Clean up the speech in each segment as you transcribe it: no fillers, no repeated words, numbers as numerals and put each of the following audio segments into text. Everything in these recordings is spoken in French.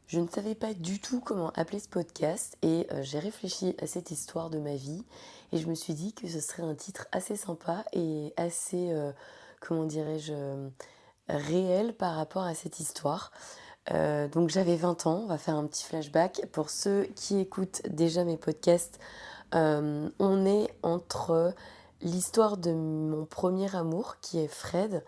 Je ne savais pas du tout comment appeler ce podcast et j'ai réfléchi à cette histoire de ma vie et je me suis dit que ce serait un titre assez sympa et assez, comment dirais-je, réel par rapport à cette histoire. Donc j'avais 20 ans, on va faire un petit flashback. Pour ceux qui écoutent déjà mes podcasts, on est entre l'histoire de mon premier amour qui est Fred.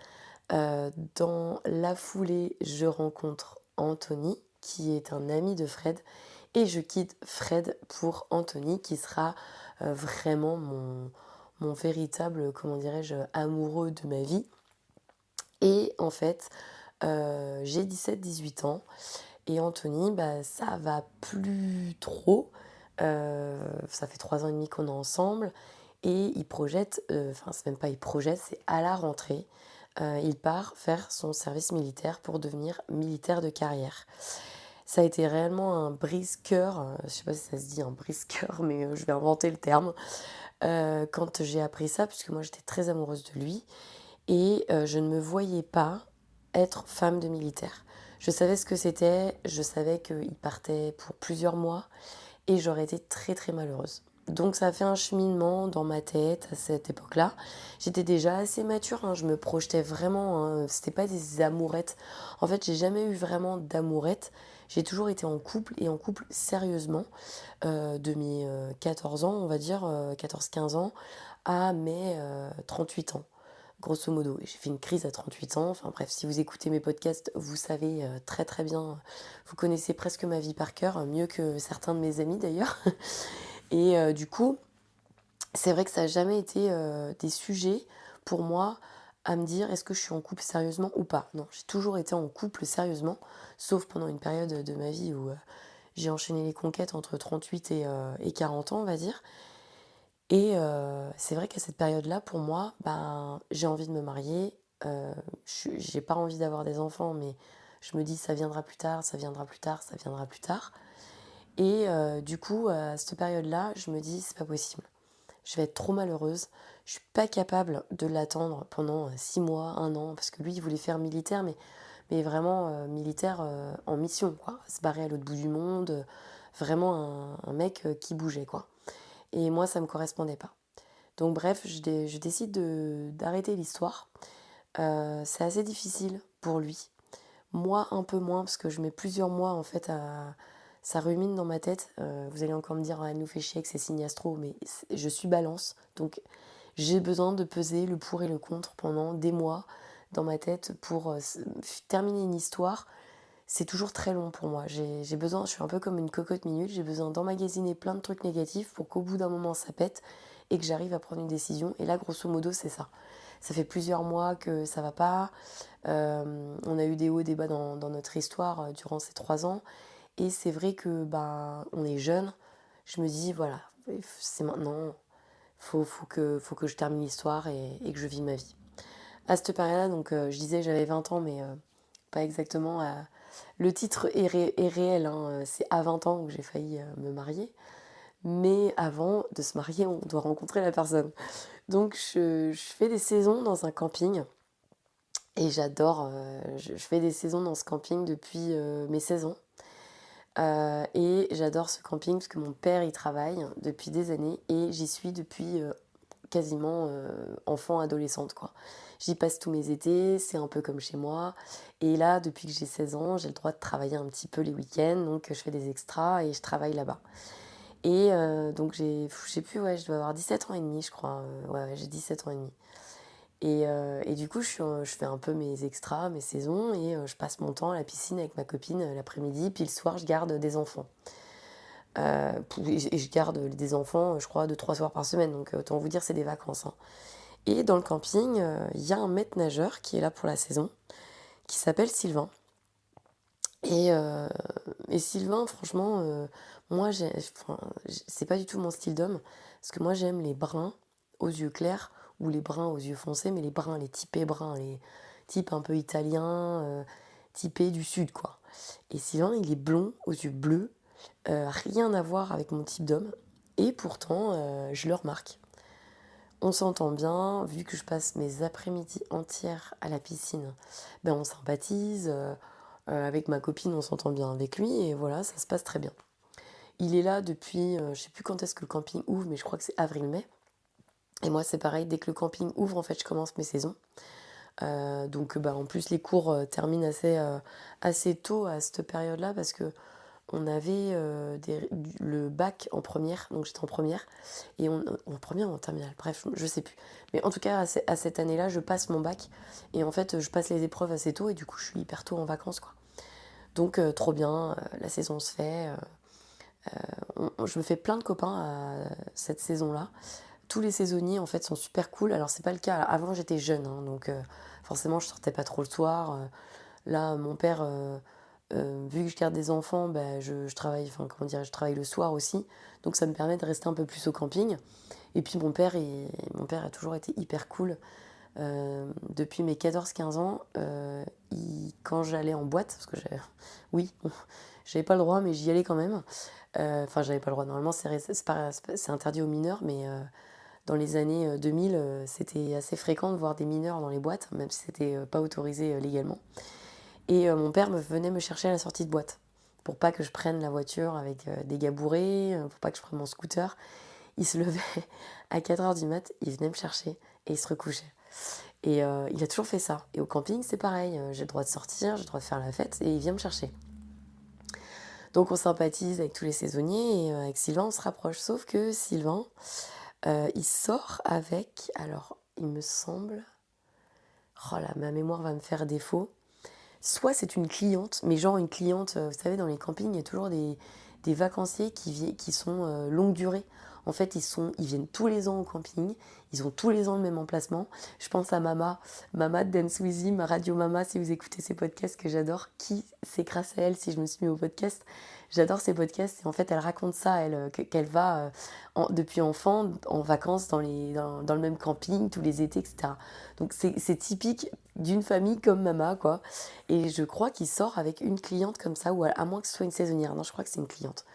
Dans la foulée, je rencontre Anthony, qui est un ami de Fred, et je quitte Fred pour Anthony, qui sera vraiment mon véritable, comment dirais-je, amoureux de ma vie. Et en fait, j'ai 17-18 ans, et Anthony, bah, ça va plus trop. Ça fait 3 ans et demi qu'on est ensemble, et il projette, enfin c'est même pas il projette, c'est à la rentrée, il part faire son service militaire pour devenir militaire de carrière. Ça a été réellement un brise-cœur, je sais pas si ça se dit un brise-cœur, mais je vais inventer le terme, quand j'ai appris ça, puisque moi j'étais très amoureuse de lui, et je ne me voyais pas être femme de militaire. Je savais ce que c'était, je savais qu'il partait pour plusieurs mois, et j'aurais été très très malheureuse. Donc ça a fait un cheminement dans ma tête à cette époque-là. J'étais déjà assez mature, hein, je me projetais vraiment, hein, c'était pas des amourettes. En fait, j'ai jamais eu vraiment d'amourettes. J'ai toujours été en couple et en couple sérieusement, de mes 14 ans, on va dire, 14-15 ans, à mes 38 ans grosso modo. J'ai fait une crise à 38 ans. Enfin bref, si vous écoutez mes podcasts, vous savez très très bien, vous connaissez presque ma vie par cœur, mieux que certains de mes amis d'ailleurs. Et du coup, c'est vrai que ça n'a jamais été des sujets pour moi à me dire est-ce que je suis en couple sérieusement ou pas. Non, j'ai toujours été en couple sérieusement, sauf pendant une période de ma vie où j'ai enchaîné les conquêtes entre 38 et 40 ans, on va dire. Et c'est vrai qu'à cette période-là, pour moi, ben, j'ai envie de me marier. J'ai pas envie d'avoir des enfants, mais je me dis ça viendra plus tard, ça viendra plus tard, ça viendra plus tard. Et du coup, à cette période-là, je me dis c'est pas possible. Je vais être trop malheureuse. Je suis pas capable de l'attendre pendant 6 mois, un an, parce que lui, il voulait faire militaire, mais vraiment militaire en mission, quoi. Se barrer à l'autre bout du monde, vraiment un mec qui bougeait, quoi. Et moi, ça me correspondait pas. Donc bref, je décide d'arrêter l'histoire. C'est assez difficile pour lui. Moi, un peu moins, parce que je mets plusieurs mois en fait à... Ça rumine dans ma tête. Vous allez encore me dire, ah, elle nous fait chier avec ses signes astro, mais je suis balance. Donc j'ai besoin de peser le pour et le contre pendant des mois dans ma tête pour terminer une histoire. C'est toujours très long pour moi. J'ai besoin, je suis un peu comme une cocotte minute, j'ai besoin d'emmagasiner plein de trucs négatifs pour qu'au bout d'un moment ça pète et que j'arrive à prendre une décision. Et là, grosso modo, c'est ça. Ça fait plusieurs mois que ça va pas. On a eu des hauts et des bas dans notre histoire durant ces 3 ans. Et c'est vrai que bah, on est jeune. Je me dis, voilà, c'est maintenant. Faut que je termine l'histoire et que je vis ma vie. À cette période-là, donc je disais j'avais 20 ans, mais pas exactement. Le titre est réel, hein, c'est à 20 ans que j'ai failli me marier. Mais avant de se marier, on doit rencontrer la personne. Donc je fais des saisons dans un camping. Et j'adore, je fais des saisons dans ce camping depuis mes 16 ans. Et j'adore ce camping parce que mon père y travaille depuis des années et j'y suis depuis quasiment enfant, adolescente quoi. J'y passe tous mes étés, c'est un peu comme chez moi. Et là, depuis que j'ai 16 ans, j'ai le droit de travailler un petit peu les week-ends, donc je fais des extras et je travaille là-bas. Et donc je sais plus, ouais, je dois avoir 17 ans et demi, je crois. Ouais, j'ai 17 ans et demi. Et du coup, je fais un peu mes extras, mes saisons, et je passe mon temps à la piscine avec ma copine l'après-midi, puis le soir, je garde des enfants. Et je garde des enfants, je crois, 2-3 soirs par semaine, donc autant vous dire, c'est des vacances, hein. Et dans le camping, il y a un maître nageur qui est là pour la saison, qui s'appelle Sylvain. Et, euh, et Sylvain, franchement, moi, enfin, c'est pas du tout mon style d'homme, parce que moi, j'aime les bruns aux yeux clairs ou les bruns aux yeux foncés, mais les bruns, les typés bruns, les types un peu italiens, typés du sud, quoi. Et Sylvain, il est blond aux yeux bleus, rien à voir avec mon type d'homme, et pourtant, je le remarque. On s'entend bien, vu que je passe mes après-midi entières à la piscine, ben on sympathise. Avec ma copine, on s'entend bien avec lui et voilà, ça se passe très bien. Il est là depuis, je sais plus quand est-ce que le camping ouvre, mais je crois que c'est avril-mai. Et moi, c'est pareil, dès que le camping ouvre, en fait, je commence mes saisons. Donc, en plus, les cours terminent assez tôt à cette période-là parce que on avait le bac en première, donc j'étais en première, et en première ou en terminale, bref, je sais plus. Mais en tout cas, à cette année-là, je passe mon bac, et en fait, je passe les épreuves assez tôt, et du coup, je suis hyper tôt en vacances, quoi. Donc, trop bien, la saison se fait. Je me fais plein de copains à cette saison-là. Tous les saisonniers, en fait, sont super cool. Alors, c'est pas le cas. Avant, j'étais jeune, hein, donc forcément, je sortais pas trop le soir. Là, mon père, vu que je garde des enfants, je travaille, enfin, comment dire, je travaille le soir aussi. Donc, ça me permet de rester un peu plus au camping. Et puis, mon père a toujours été hyper cool. Depuis mes 14-15 ans, quand j'allais en boîte, parce que oui, j'avais pas le droit, mais j'y allais quand même. Enfin, j'avais pas le droit. Normalement, c'est interdit aux mineurs, mais dans les années 2000, c'était assez fréquent de voir des mineurs dans les boîtes, même si c'était pas autorisé légalement. Et mon père venait me chercher à la sortie de boîte, pour pas que je prenne la voiture avec des gars bourrés, pour pas que je prenne mon scooter. Il se levait à 4h du mat, il venait me chercher et il se recouchait. Et il a toujours fait ça. Et au camping, c'est pareil, j'ai le droit de sortir, j'ai le droit de faire la fête, et il vient me chercher. Donc on sympathise avec tous les saisonniers, et avec Sylvain, on se rapproche. Sauf que Sylvain, il sort avec, alors il me semble, oh là, ma mémoire va me faire défaut, soit c'est une cliente, mais genre une cliente, vous savez, dans les campings, il y a toujours des vacanciers qui sont longue durée. En fait, ils viennent tous les ans au camping, ils ont tous les ans le même emplacement. Je pense à Mama de Dance With Him, Radio Mama, si vous écoutez ces podcasts que j'adore, c'est grâce à elle si je me suis mis au podcast. J'adore ces podcasts et en fait, elle raconte ça, qu'elle va depuis enfant en vacances dans le même camping tous les étés, etc. Donc c'est typique d'une famille comme Mama, quoi. Et je crois qu'il sort avec une cliente comme ça, ou à moins que ce soit une saisonnière. Non, je crois que c'est une cliente.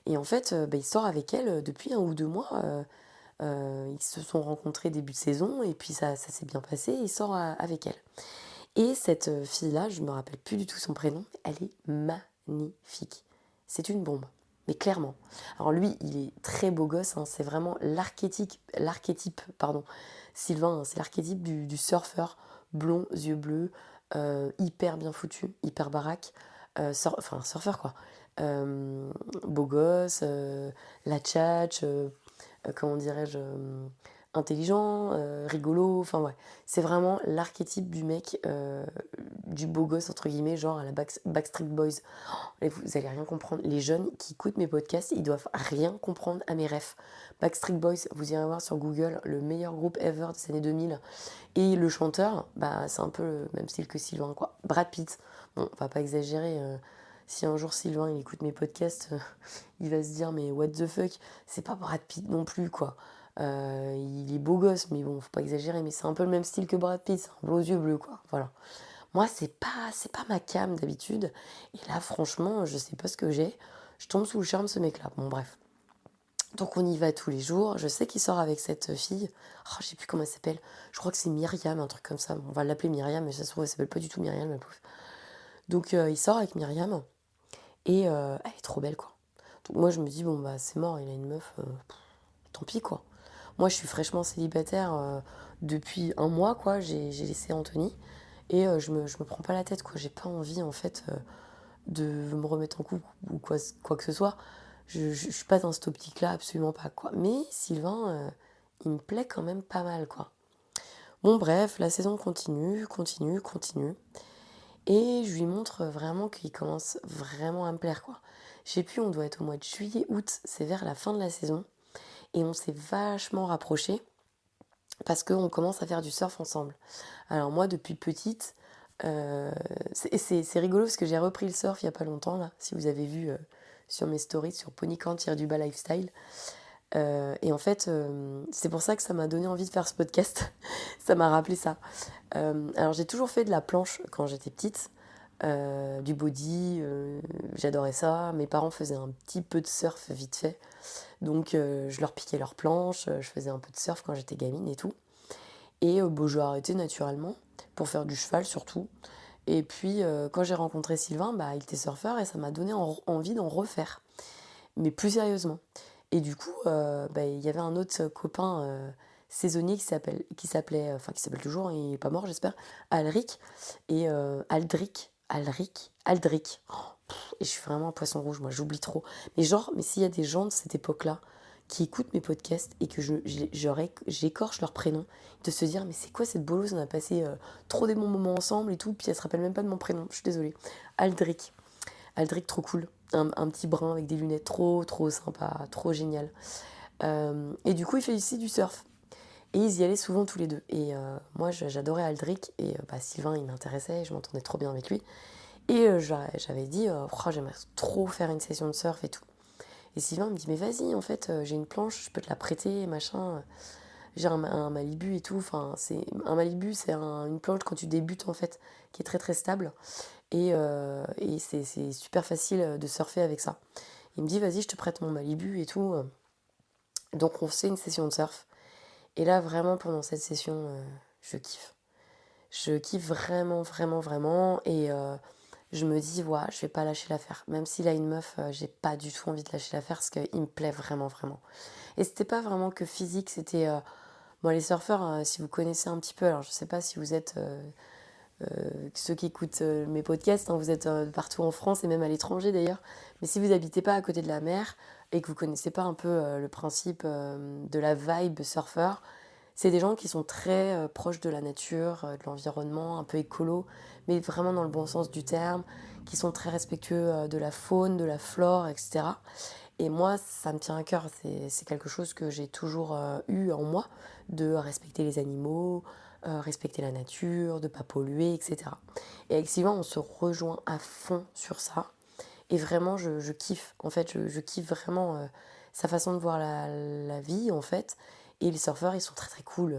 Et en fait, il sort avec elle depuis 1 ou 2 mois. Ils se sont rencontrés début de saison, et puis ça s'est bien passé, et il sort avec elle. Et cette fille-là, je ne me rappelle plus du tout son prénom, elle est magnifique. C'est une bombe, mais clairement. Alors lui, il est très beau gosse, hein, c'est vraiment l'archétype, pardon, Sylvain, hein, c'est l'archétype du surfeur, blond, yeux bleus, hyper bien foutu, hyper baraque, surfeur quoi. Beau gosse, la tchatche, comment dirais-je, intelligent, rigolo, enfin ouais. C'est vraiment l'archétype du mec, du beau gosse, entre guillemets, genre à la Backstreet Boys. Et vous allez rien comprendre. Les jeunes qui écoutent mes podcasts, ils doivent rien comprendre à mes refs. Backstreet Boys, vous irez voir sur Google, le meilleur groupe ever des années 2000. Et le chanteur, c'est un peu le même style que Sylvain, quoi. Brad Pitt. Bon, on va pas exagérer. Si un jour Sylvain il écoute mes podcasts, il va se dire mais what the fuck, c'est pas Brad Pitt non plus, quoi. Il est beau gosse, mais bon, faut pas exagérer, mais c'est un peu le même style que Brad Pitt, un peu aux yeux bleus, quoi. Voilà. Moi, c'est pas ma came d'habitude. Et là, franchement, je sais pas ce que j'ai. Je tombe sous le charme de ce mec-là. Bon, bref. Donc, on y va tous les jours. Je sais qu'il sort avec cette fille. Oh, je sais plus comment elle s'appelle. Je crois que c'est Myriam, un truc comme ça. Bon, on va l'appeler Myriam, mais ça se trouve, elle s'appelle pas du tout Myriam, la pauvre. Donc, il sort avec Myriam. Et elle est trop belle, quoi. Donc, moi, je me dis, bon, c'est mort, il a une meuf. Tant pis, quoi. Moi, je suis fraîchement célibataire depuis 1 mois, quoi. J'ai laissé Anthony. Et je me prends pas la tête, quoi. J'ai pas envie, en fait, de me remettre en couple ou quoi que ce soit. Je suis pas dans cette optique-là, absolument pas, quoi. Mais Sylvain, il me plaît quand même pas mal, quoi. Bon, bref, la saison continue, continue, continue. Et je lui montre vraiment qu'il commence vraiment à me plaire, quoi. Je sais plus, on doit être au mois de juillet, août, c'est vers la fin de la saison. Et on s'est vachement rapprochés parce qu'on commence à faire du surf ensemble. Alors moi, depuis petite, c'est rigolo parce que j'ai repris le surf il n'y a pas longtemps, là, si vous avez vu sur mes stories, sur Ponycan-du-bas lifestyle. Et en fait, c'est pour ça que ça m'a donné envie de faire ce podcast. Ça m'a rappelé ça. Alors j'ai toujours fait de la planche quand j'étais petite, du body, j'adorais ça. Mes parents faisaient un petit peu de surf vite fait. Donc je leur piquais leurs planches, je faisais un peu de surf quand j'étais gamine et tout. Et j'ai arrêté naturellement pour faire du cheval surtout. Et puis, quand j'ai rencontré Sylvain, bah, il était surfeur et ça m'a donné envie d'en refaire, mais plus sérieusement. Et du coup, bah, il y avait un autre copain saisonnier qui s'appelle toujours, il est pas mort j'espère, Alric, et Aldric. Oh, et je suis vraiment un poisson rouge, moi j'oublie trop. Mais genre, mais s'il y a des gens de cette époque-là qui écoutent mes podcasts et que j'écorche leur prénom, de se dire mais c'est quoi cette bolosse, on a passé trop des bons moments ensemble et tout, puis elle se rappelle même pas de mon prénom, je suis désolée. Aldric. Aldric trop cool, un petit brun avec des lunettes trop trop sympa, trop génial. Et du coup il fait ici du surf. Et ils y allaient souvent tous les deux. Et moi j'adorais Aldric et bah, Sylvain il m'intéressait, je m'entendais trop bien avec lui. Et j'avais dit, oh, j'aimerais trop faire une session de surf et tout. Et Sylvain me dit, mais vas-y, en fait, j'ai une planche, je peux te la prêter, machin. J'ai un Malibu et tout. Enfin, un Malibu, c'est une planche quand tu débutes, en fait, qui est très très stable. Et c'est super facile de surfer avec ça. Il me dit, vas-y, je te prête mon Malibu et tout. Donc on fait une session de surf. Et là, vraiment, pendant cette session, je kiffe. Je kiffe vraiment, vraiment, vraiment. Et je me dis, ouais, je vais pas lâcher l'affaire. Même s'il a une meuf, j'ai pas du tout envie de lâcher l'affaire parce qu'il me plaît vraiment, vraiment. Et c'était pas vraiment que physique, c'était. Bon, les surfeurs, si vous connaissez un petit peu, alors je sais pas si vous êtes. Ceux qui écoutent mes podcasts, hein, vous êtes partout en France et même à l'étranger d'ailleurs. Mais si vous n'habitez pas à côté de la mer et que vous connaissez pas un peu le principe de la vibe surfeur, c'est des gens qui sont très proches de la nature, de l'environnement, un peu écolo, mais vraiment dans le bon sens du terme, qui sont très respectueux de la faune, de la flore, etc. Et moi, ça me tient à cœur, c'est quelque chose que j'ai toujours eu en moi, de respecter les animaux, respecter la nature, de ne pas polluer, etc. Et avec Sylvain, on se rejoint à fond sur ça. Et vraiment, je kiffe. En fait, je kiffe vraiment sa façon de voir la vie, en fait. Et les surfeurs, ils sont très très cool.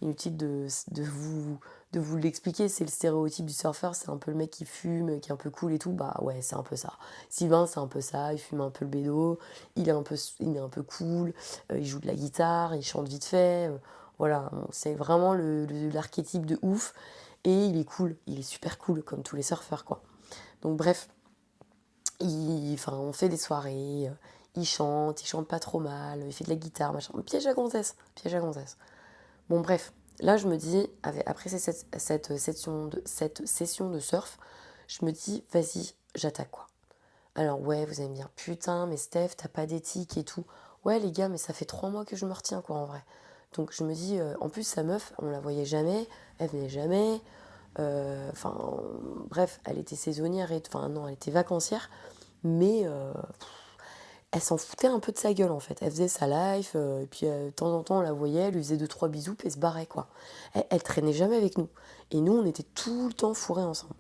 Inutile de vous l'expliquer, c'est le stéréotype du surfeur, c'est un peu le mec qui fume, qui est un peu cool et tout. Bah ouais, c'est un peu ça. Sylvain, c'est un peu ça, il fume un peu le bédo, il est un peu cool, il joue de la guitare, il chante vite fait. Voilà, c'est vraiment l'archétype de ouf. Et il est cool, il est super cool, comme tous les surfeurs, quoi. Donc bref, enfin, on fait des soirées, il chante pas trop mal, il fait de la guitare, machin. Piège à gonzesse, piège à gonzesse. Bon, bref, là, je me dis, après cette session de surf, je me dis, vas-y, j'attaque, quoi. Alors, ouais, vous allez me dire, putain, mais Steph, t'as pas d'éthique et tout. Ouais, les gars, mais ça fait 3 mois que je me retiens, quoi, en vrai. Donc, je me dis, en plus, sa meuf, on la voyait jamais, elle venait jamais. Enfin, bref, elle était saisonnière, enfin, non, elle était vacancière, mais elle s'en foutait un peu de sa gueule en fait. Elle faisait sa life, et puis de temps en temps on la voyait, elle lui faisait 2-3 bisous, puis elle se barrait quoi. Elle traînait jamais avec nous. Et nous on était tout le temps fourrés ensemble.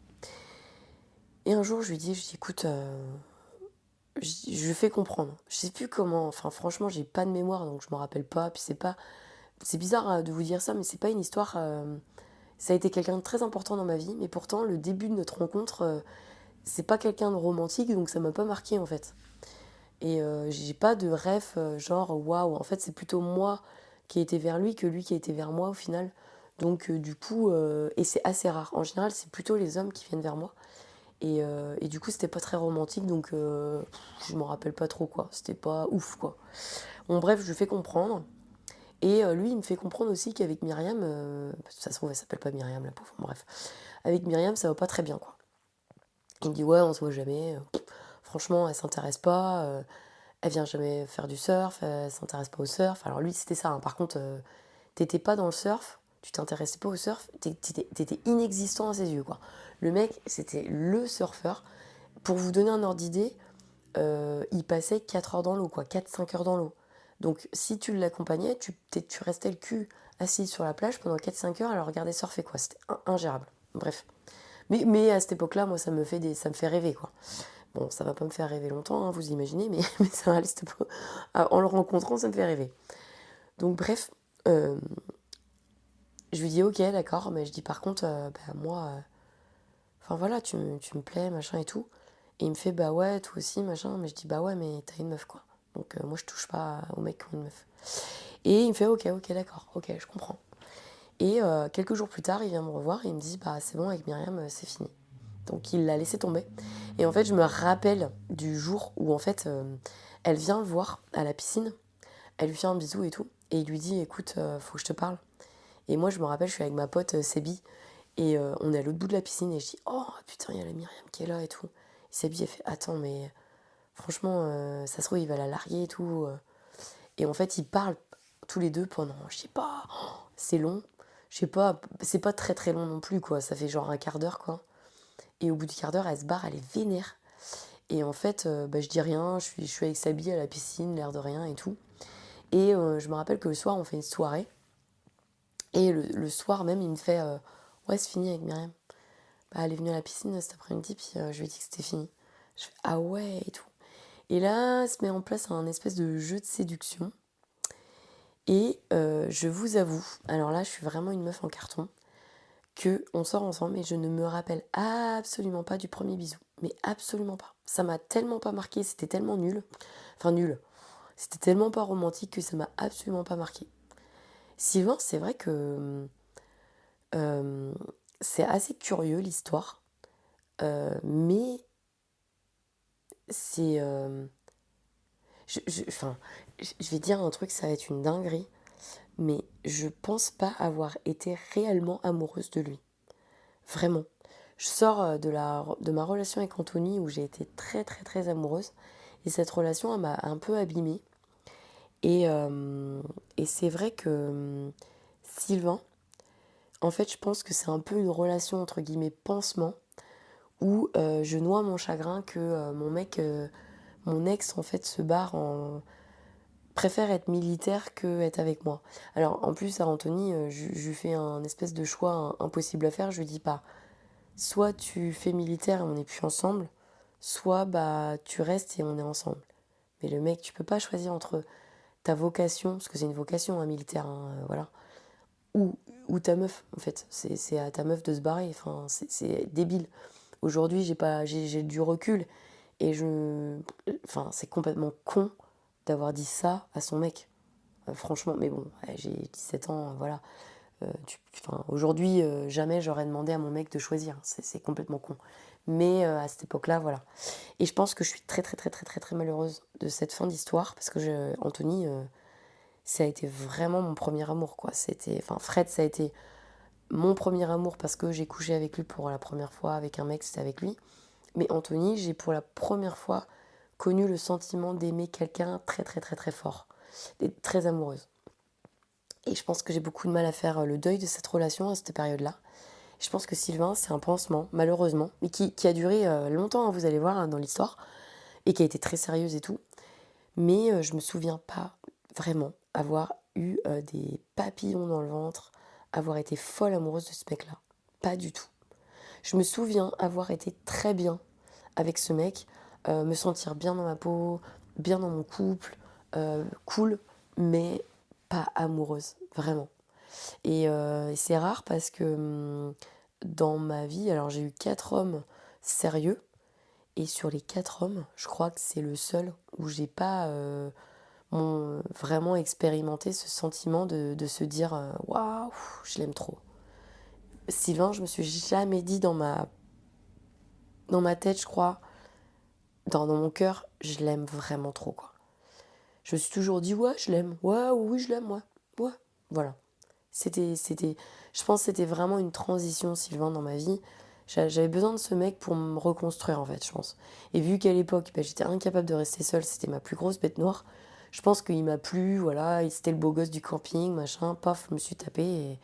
Et un jour je lui dis écoute, je lui fais comprendre. Je sais plus comment, enfin franchement j'ai pas de mémoire donc je me rappelle pas, puis c'est bizarre de vous dire ça, mais c'est pas une histoire. Ça a été quelqu'un de très important dans ma vie, mais pourtant le début de notre rencontre, c'est pas quelqu'un de romantique, donc ça m'a pas marqué en fait. Et j'ai pas de rêve genre waouh, en fait c'est plutôt moi qui ai été vers lui que lui qui a été vers moi au final. Donc du coup, et c'est assez rare. En général, c'est plutôt les hommes qui viennent vers moi. Et du coup, c'était pas très romantique, donc je m'en rappelle pas trop quoi. C'était pas ouf quoi. Bon, bref, je lui fais comprendre. Et lui, il me fait comprendre aussi qu'avec Myriam, de toute façon, elle s'appelle pas Myriam, la pauvre, bref. Avec Myriam, ça va pas très bien quoi. Il me dit ouais, on se voit jamais. Franchement, elle s'intéresse pas. Elle vient jamais faire du surf, elle s'intéresse pas au surf. Alors lui, c'était ça, hein. Par contre, t'étais pas dans le surf, tu t'intéressais pas au surf, t'étais inexistant à ses yeux, quoi. Le mec, c'était le surfeur. Pour vous donner un ordre d'idée, il passait 4 heures dans l'eau, quoi, 4-5 heures dans l'eau. Donc si tu l'accompagnais, tu restais le cul assis sur la plage pendant 4-5 heures à le regarder surfer, quoi. C'était ingérable. Bref. Mais à cette époque-là, moi, ça me fait rêver, quoi. Bon, ça va pas me faire rêver longtemps, hein, vous imaginez, mais ça va, en le rencontrant, ça me fait rêver. Donc bref, je lui dis ok, d'accord, mais je dis par contre, bah, moi, enfin voilà, tu me plais, machin et tout. Et il me fait bah ouais, toi aussi, machin, mais je dis bah ouais, mais t'as une meuf quoi. Donc moi je touche pas aux mecs qui ont une meuf. Et il me fait ok, d'accord, ok, je comprends. Et quelques jours plus tard, il vient me revoir et il me dit bah c'est bon avec Myriam, c'est fini. Donc il l'a laissé tomber. Et en fait, je me rappelle du jour où en fait, elle vient le voir à la piscine, elle lui fait un bisou et tout, et il lui dit écoute, faut que je te parle. Et moi, je me rappelle, je suis avec ma pote Sébi, et on est à l'autre bout de la piscine, et je dis oh putain, il y a la Myriam qui est là et tout. Et Sébi, elle fait attends, mais franchement, ça se trouve, il va la larguer et tout. Et en fait, ils parlent tous les deux pendant, je sais pas, c'est long. Je sais pas, c'est pas très très long non plus, quoi. Ça fait genre un quart d'heure, quoi. Et au bout du quart d'heure, elle se barre, elle est vénère. Et en fait, bah, je dis rien, je suis avec Sabi à la piscine, l'air de rien et tout. Et je me rappelle que le soir, on fait une soirée. Et le soir même, il me fait ouais, c'est fini avec Myriam. Bah, elle est venue à la piscine cet après-midi, puis je lui ai dit que c'était fini. Je fais ah ouais et tout. Et là, se met en place un espèce de jeu de séduction. Et je vous avoue, alors là, je suis vraiment une meuf en carton, que on sort ensemble et je ne me rappelle absolument pas du premier bisou. Mais absolument pas. Ça m'a tellement pas marqué, c'était tellement nul. Enfin nul. C'était tellement pas romantique que ça m'a absolument pas marqué. Sylvain, c'est vrai que euh, c'est assez curieux l'histoire, mais c'est... enfin, je vais dire un truc, ça va être une dinguerie, mais je pense pas avoir été réellement amoureuse de lui. Vraiment. Je sors de ma relation avec Anthony où j'ai été très très très amoureuse. Et cette relation, elle m'a un peu abîmée. Et c'est vrai que Sylvain, en fait, je pense que c'est un peu une relation entre guillemets pansement où je noie mon chagrin que mon ex, en fait, se barre préfère être militaire que être avec moi. Alors, en plus, à Anthony, je lui fais un espèce de choix impossible à faire. Je lui dis pas soit tu fais militaire et on n'est plus ensemble, soit bah tu restes et on est ensemble. Mais le mec, tu peux pas choisir entre ta vocation, parce que c'est une vocation, un militaire, hein, voilà, ou, ou ta meuf, en fait. C'est à ta meuf de se barrer, enfin, c'est débile. Aujourd'hui, j'ai du recul et enfin, c'est complètement con d'avoir dit ça à son mec. Franchement, mais bon, j'ai 17 ans, voilà. Enfin, aujourd'hui, jamais j'aurais demandé à mon mec de choisir. C'est complètement con. Mais à cette époque-là, voilà. Et je pense que je suis très, très, très, très, très, très malheureuse de cette fin d'histoire parce que Anthony, ça a été vraiment mon premier amour, quoi. Enfin, Fred, ça a été mon premier amour parce que j'ai couché avec lui pour la première fois avec un mec, c'était avec lui. Mais Anthony, j'ai pour la première fois connu le sentiment d'aimer quelqu'un très, très, très, très fort. D'être très amoureuse. Et je pense que j'ai beaucoup de mal à faire le deuil de cette relation à cette période-là. Je pense que Sylvain, c'est un pansement, malheureusement, mais qui a duré longtemps, hein, vous allez voir, hein, dans l'histoire, et qui a été très sérieuse et tout. Mais je me souviens pas vraiment avoir eu des papillons dans le ventre, avoir été folle amoureuse de ce mec-là. Pas du tout. Je me souviens avoir été très bien avec ce mec, me sentir bien dans ma peau, bien dans mon couple, cool, mais pas amoureuse, vraiment. Et c'est rare parce que dans ma vie, alors j'ai eu 4 hommes sérieux, et sur les 4 hommes, je crois que c'est le seul où j'ai pas vraiment expérimenté ce sentiment de se dire waouh, je l'aime trop. Sylvain, je me suis jamais dit dans ma tête, je crois, dans mon cœur, je l'aime vraiment trop, quoi. Je me suis toujours dit ouais, je l'aime, ouais, oui, je l'aime, ouais, ouais, voilà. Je pense que c'était vraiment une transition, Sylvain, dans ma vie. J'avais besoin de ce mec pour me reconstruire, en fait, je pense. Et vu qu'à l'époque, bah, j'étais incapable de rester seule, c'était ma plus grosse bête noire, je pense qu'il m'a plu, voilà, c'était le beau gosse du camping, machin, paf, je me suis tapée,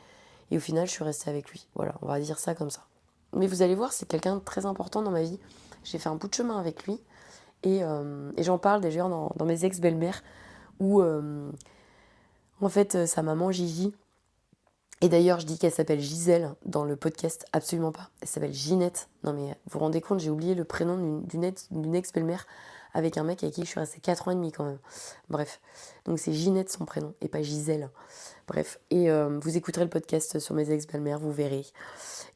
et au final, je suis restée avec lui. Voilà, on va dire ça comme ça. Mais vous allez voir, c'est quelqu'un de très important dans ma vie. J'ai fait un bout de chemin avec lui, et j'en parle d'ailleurs dans mes ex-belles-mères, où, en fait, sa maman, Gigi, et d'ailleurs, je dis qu'elle s'appelle Gisèle dans le podcast, absolument pas. Elle s'appelle Ginette. Non mais vous vous rendez compte, j'ai oublié le prénom d'une ex-belle-mère avec un mec avec qui je suis restée 4 ans et demi quand même. Bref, donc c'est Ginette son prénom et pas Gisèle. Bref, et vous écouterez le podcast sur mes ex-belles-mères, vous verrez.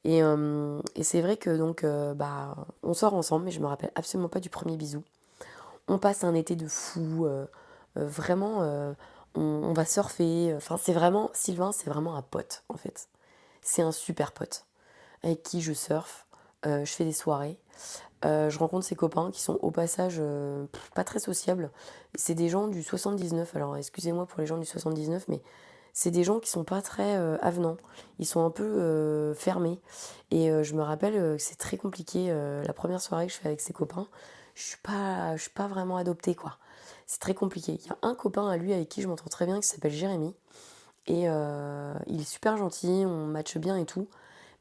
Et c'est vrai que donc, bah, on sort ensemble, mais je me rappelle absolument pas du premier bisou. On passe un été de fou, vraiment, on va surfer. Enfin, c'est vraiment, Sylvain, c'est vraiment un pote, en fait. C'est un super pote avec qui je surfe, je fais des soirées, je rencontre ses copains qui sont au passage pas très sociables. C'est des gens du 79, alors excusez-moi pour les gens du 79, mais c'est des gens qui sont pas très avenants. Ils sont un peu fermés. Et je me rappelle que c'est très compliqué. La première soirée que je fais avec ses copains, je suis pas vraiment adoptée, quoi. C'est très compliqué. Il y a un copain à lui avec qui je m'entends très bien qui s'appelle Jérémy. Et il est super gentil, on matche bien et tout.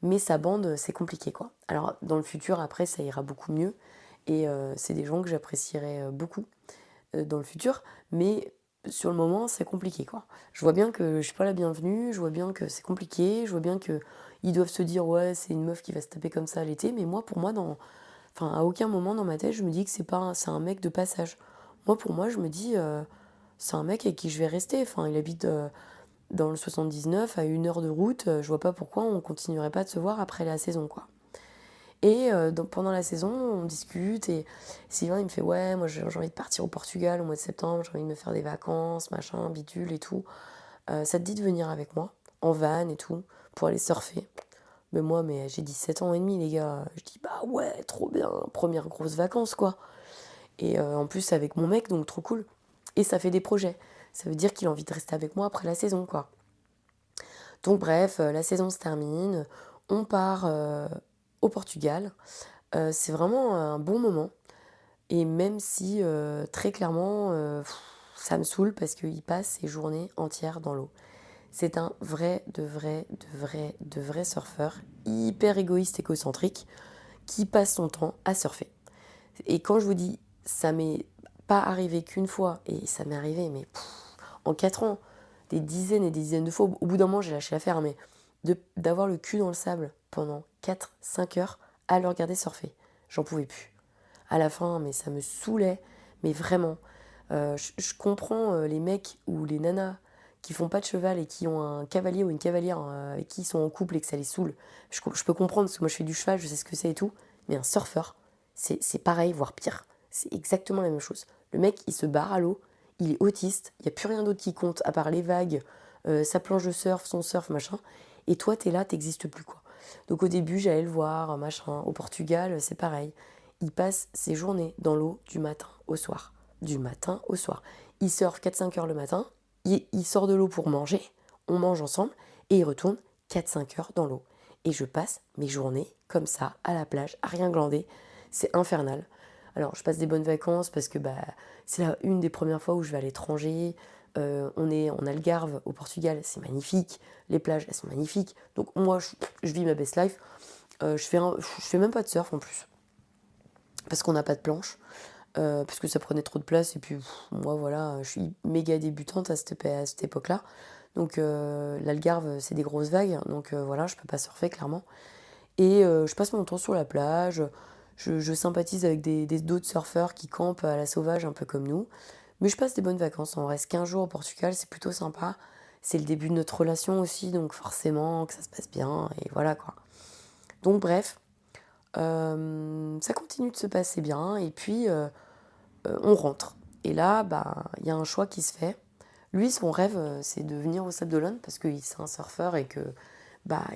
Mais sa bande, c'est compliqué, quoi. Alors, dans le futur, après, ça ira beaucoup mieux. Et c'est des gens que j'apprécierais beaucoup dans le futur. Mais sur le moment, c'est compliqué, quoi. Je vois bien que je suis pas la bienvenue, je vois bien que c'est compliqué, je vois bien que ils doivent se dire, ouais, c'est une meuf qui va se taper comme ça à l'été. Mais moi, pour moi, enfin, à aucun moment dans ma tête, je me dis que c'est un mec de passage. Moi, pour moi, je me dis, c'est un mec avec qui je vais rester. Enfin, il habite dans le 79, à 1 heure de route, je vois pas pourquoi on continuerait pas de se voir après la saison, quoi. Et pendant la saison, on discute et Sylvain, il me fait ouais, moi j'ai envie de partir au Portugal au mois de septembre, j'ai envie de me faire des vacances, machin, bidule et tout. Ça te dit de venir avec moi, en van et tout, pour aller surfer. Mais moi, j'ai 17 ans et demi, les gars. Je dis bah ouais, trop bien, première grosse vacances, quoi. Et en plus, avec mon mec, donc trop cool. Et ça fait des projets. Ça veut dire qu'il a envie de rester avec moi après la saison, quoi. Donc bref, la saison se termine, on part au Portugal. C'est vraiment un bon moment. Et même si très clairement, ça me saoule parce qu'il passe ses journées entières dans l'eau. C'est un de vrai surfeur, hyper égoïste, égocentrique, qui passe son temps à surfer. Et quand je vous dis, ça m'est pas arrivé qu'une fois, et ça m'est arrivé, mais en 4 ans, des dizaines et des dizaines de fois, au bout d'un moment, j'ai lâché l'affaire, mais d'avoir le cul dans le sable pendant 4 5 heures à le regarder surfer, j'en pouvais plus. À la fin, mais ça me saoulait, mais vraiment. Je comprends les mecs ou les nanas qui font pas de cheval et qui ont un cavalier ou une cavalière avec qui ils sont en couple et que ça les saoule. Je peux comprendre parce que moi je fais du cheval, je sais ce que c'est et tout, mais un surfeur, c'est pareil, voire pire. C'est exactement la même chose. Le mec, il se barre à l'eau, il est autiste, il n'y a plus rien d'autre qui compte à part les vagues, sa planche de surf, son surf, machin. Et toi, t'es là, t'existes plus, quoi. Donc au début, j'allais le voir, machin. Au Portugal, c'est pareil. Il passe ses journées dans l'eau du matin au soir. Du matin au soir. Il surfe 4 5 heures le matin, il sort de l'eau pour manger, on mange ensemble, et il retourne 4 5 heures dans l'eau. Et je passe mes journées comme ça, à la plage, à rien glander. C'est infernal. Alors, je passe des bonnes vacances parce que c'est une des premières fois où je vais à l'étranger. On est en Algarve, au Portugal, c'est magnifique. Les plages, elles sont magnifiques. Donc, moi, je vis ma best life. Je fais même pas de surf en plus. Parce qu'on n'a pas de planche. Parce que ça prenait trop de place. Et puis, moi, voilà, je suis méga débutante à cette époque-là. Donc, l'Algarve, c'est des grosses vagues. Donc, voilà, je peux pas surfer, clairement. Et je passe mon temps sur la plage. Je sympathise avec d'autres surfeurs qui campent à la sauvage, un peu comme nous. Mais je passe des bonnes vacances. On reste 15 jours au Portugal, c'est plutôt sympa. C'est le début de notre relation aussi, donc forcément que ça se passe bien. Et voilà, quoi. Donc, bref, ça continue de se passer bien. Et puis, on rentre. Et là, il y a un choix qui se fait. Lui, son rêve, c'est de venir au Sable d'Olonne parce qu'il c'est un surfeur et que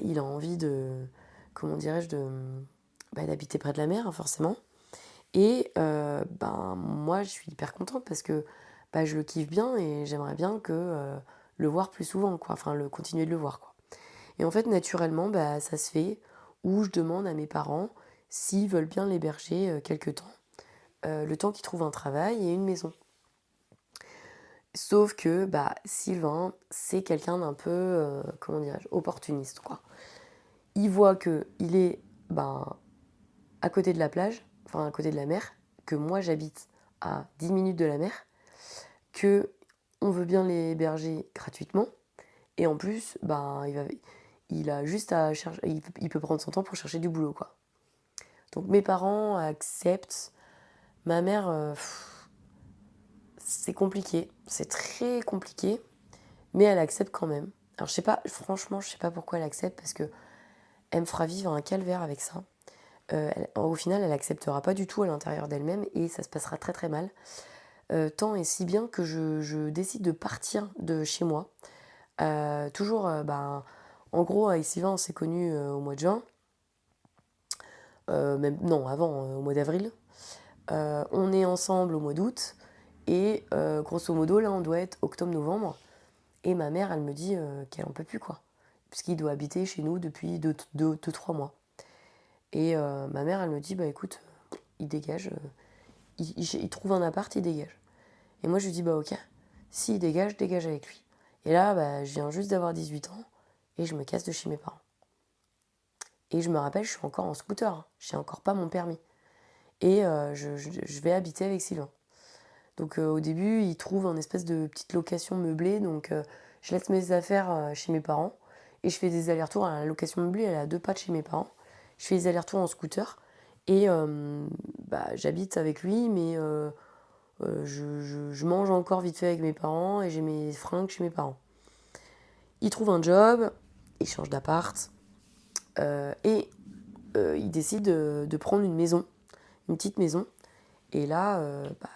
il a envie comment dirais-je, d'habiter près de la mer, hein, forcément. Et moi, je suis hyper contente parce que je le kiffe bien et j'aimerais bien le voir plus souvent, quoi. Enfin, continuer de le voir, quoi. Et en fait, naturellement, ça se fait où je demande à mes parents s'ils veulent bien l'héberger quelque temps, le temps qu'ils trouvent un travail et une maison. Sauf que Sylvain, c'est quelqu'un d'un peu, comment dirais-je, opportuniste, quoi. Il voit qu'il est à côté de la plage, enfin à côté de la mer, que moi j'habite à 10 minutes de la mer, que on veut bien l'héberger gratuitement, et en plus, il a juste à chercher, il peut prendre son temps pour chercher du boulot, quoi. Donc mes parents acceptent, ma mère, c'est compliqué, c'est très compliqué, mais elle accepte quand même. Alors je sais pas, franchement, je sais pas pourquoi elle accepte, parce que elle me fera vivre un calvaire avec ça. Au final, elle acceptera pas du tout à l'intérieur d'elle-même et ça se passera très très mal. tant et si bien que je décide de partir de chez moi. Toujours, en gros, avec Sylvain, on s'est connus au mois de juin. Même, non, avant, au mois d'avril. On est ensemble au mois d'août. Et grosso modo, là, on doit être octobre-novembre. Et ma mère, elle me dit qu'elle en peut plus, quoi. Puisqu'il doit habiter chez nous depuis 3 mois. Et ma mère, elle me dit, bah écoute, il dégage. Il trouve un appart, il dégage. Et moi, je lui dis, bah ok, s'il dégage, dégage avec lui. Et là, bah, je viens juste d'avoir 18 ans et je me casse de chez mes parents. Et je me rappelle, je suis encore en scooter, hein. J'ai encore pas mon permis. Et je vais habiter avec Sylvain. Donc au début, il trouve une espèce de petite location meublée. Donc je laisse mes affaires chez mes parents. Et je fais des allers-retours. La location meublée, elle est à 2 pas de chez mes parents. Je fais des allers-retours en scooter. Et j'habite avec lui, mais je mange encore vite fait avec mes parents. Et j'ai mes fringues chez mes parents. Il trouve un job. Il change d'appart. Et il décide de prendre une maison. Une petite maison. Et là,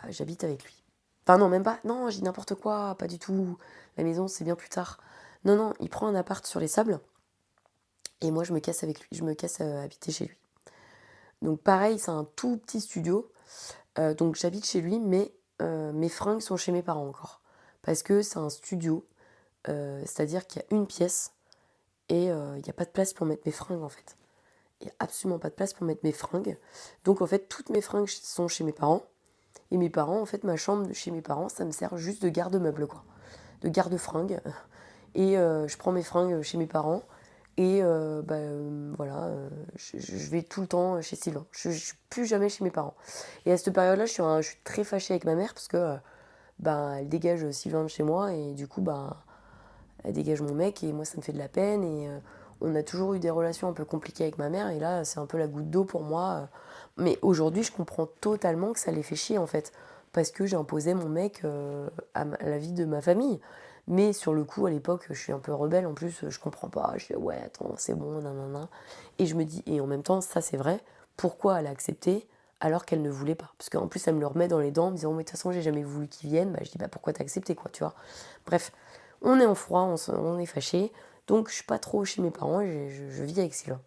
j'habite avec lui. Enfin non, même pas. Non, j'ai dit n'importe quoi, pas du tout. La maison, c'est bien plus tard. Non, non, il prend un appart sur les sables. Et moi, je me casse avec lui. Je me casse habiter chez lui. Donc pareil, c'est un tout petit studio. Donc j'habite chez lui, mais mes fringues sont chez mes parents encore. Parce que c'est un studio. C'est-à-dire qu'il y a une pièce. Et il n'y a pas de place pour mettre mes fringues, en fait. Il n'y a absolument pas de place pour mettre mes fringues. Donc en fait, toutes mes fringues sont chez mes parents. Et mes parents, en fait, ma chambre de chez mes parents, ça me sert juste de garde-meuble, quoi. De garde-fringues. Et je prends mes fringues chez mes parents. Et voilà, je vais tout le temps chez Sylvain. Je ne suis plus jamais chez mes parents. Et à cette période-là, je suis très fâchée avec ma mère parce que elle dégage Sylvain de chez moi. Et du coup, elle dégage mon mec. Et moi, ça me fait de la peine. Et on a toujours eu des relations un peu compliquées avec ma mère. Et là, c'est un peu la goutte d'eau pour moi. Mais aujourd'hui, je comprends totalement que ça les fait chier, en fait. Parce que j'ai imposé mon mec à la vie de ma famille. Mais sur le coup, à l'époque, je suis un peu rebelle. En plus, je comprends pas. Je dis, ouais, attends, c'est bon, nanana. Et je me dis, et en même temps, ça c'est vrai, pourquoi elle a accepté alors qu'elle ne voulait pas? Parce qu'en plus, elle me le remet dans les dents en me disant, mais de toute façon, j'ai jamais voulu qu'il vienne. Je dis, pourquoi t'as accepté, quoi, tu vois? Bref, on est en froid, on est fâché. Donc, je suis pas trop chez mes parents, je vis avec Sylvain.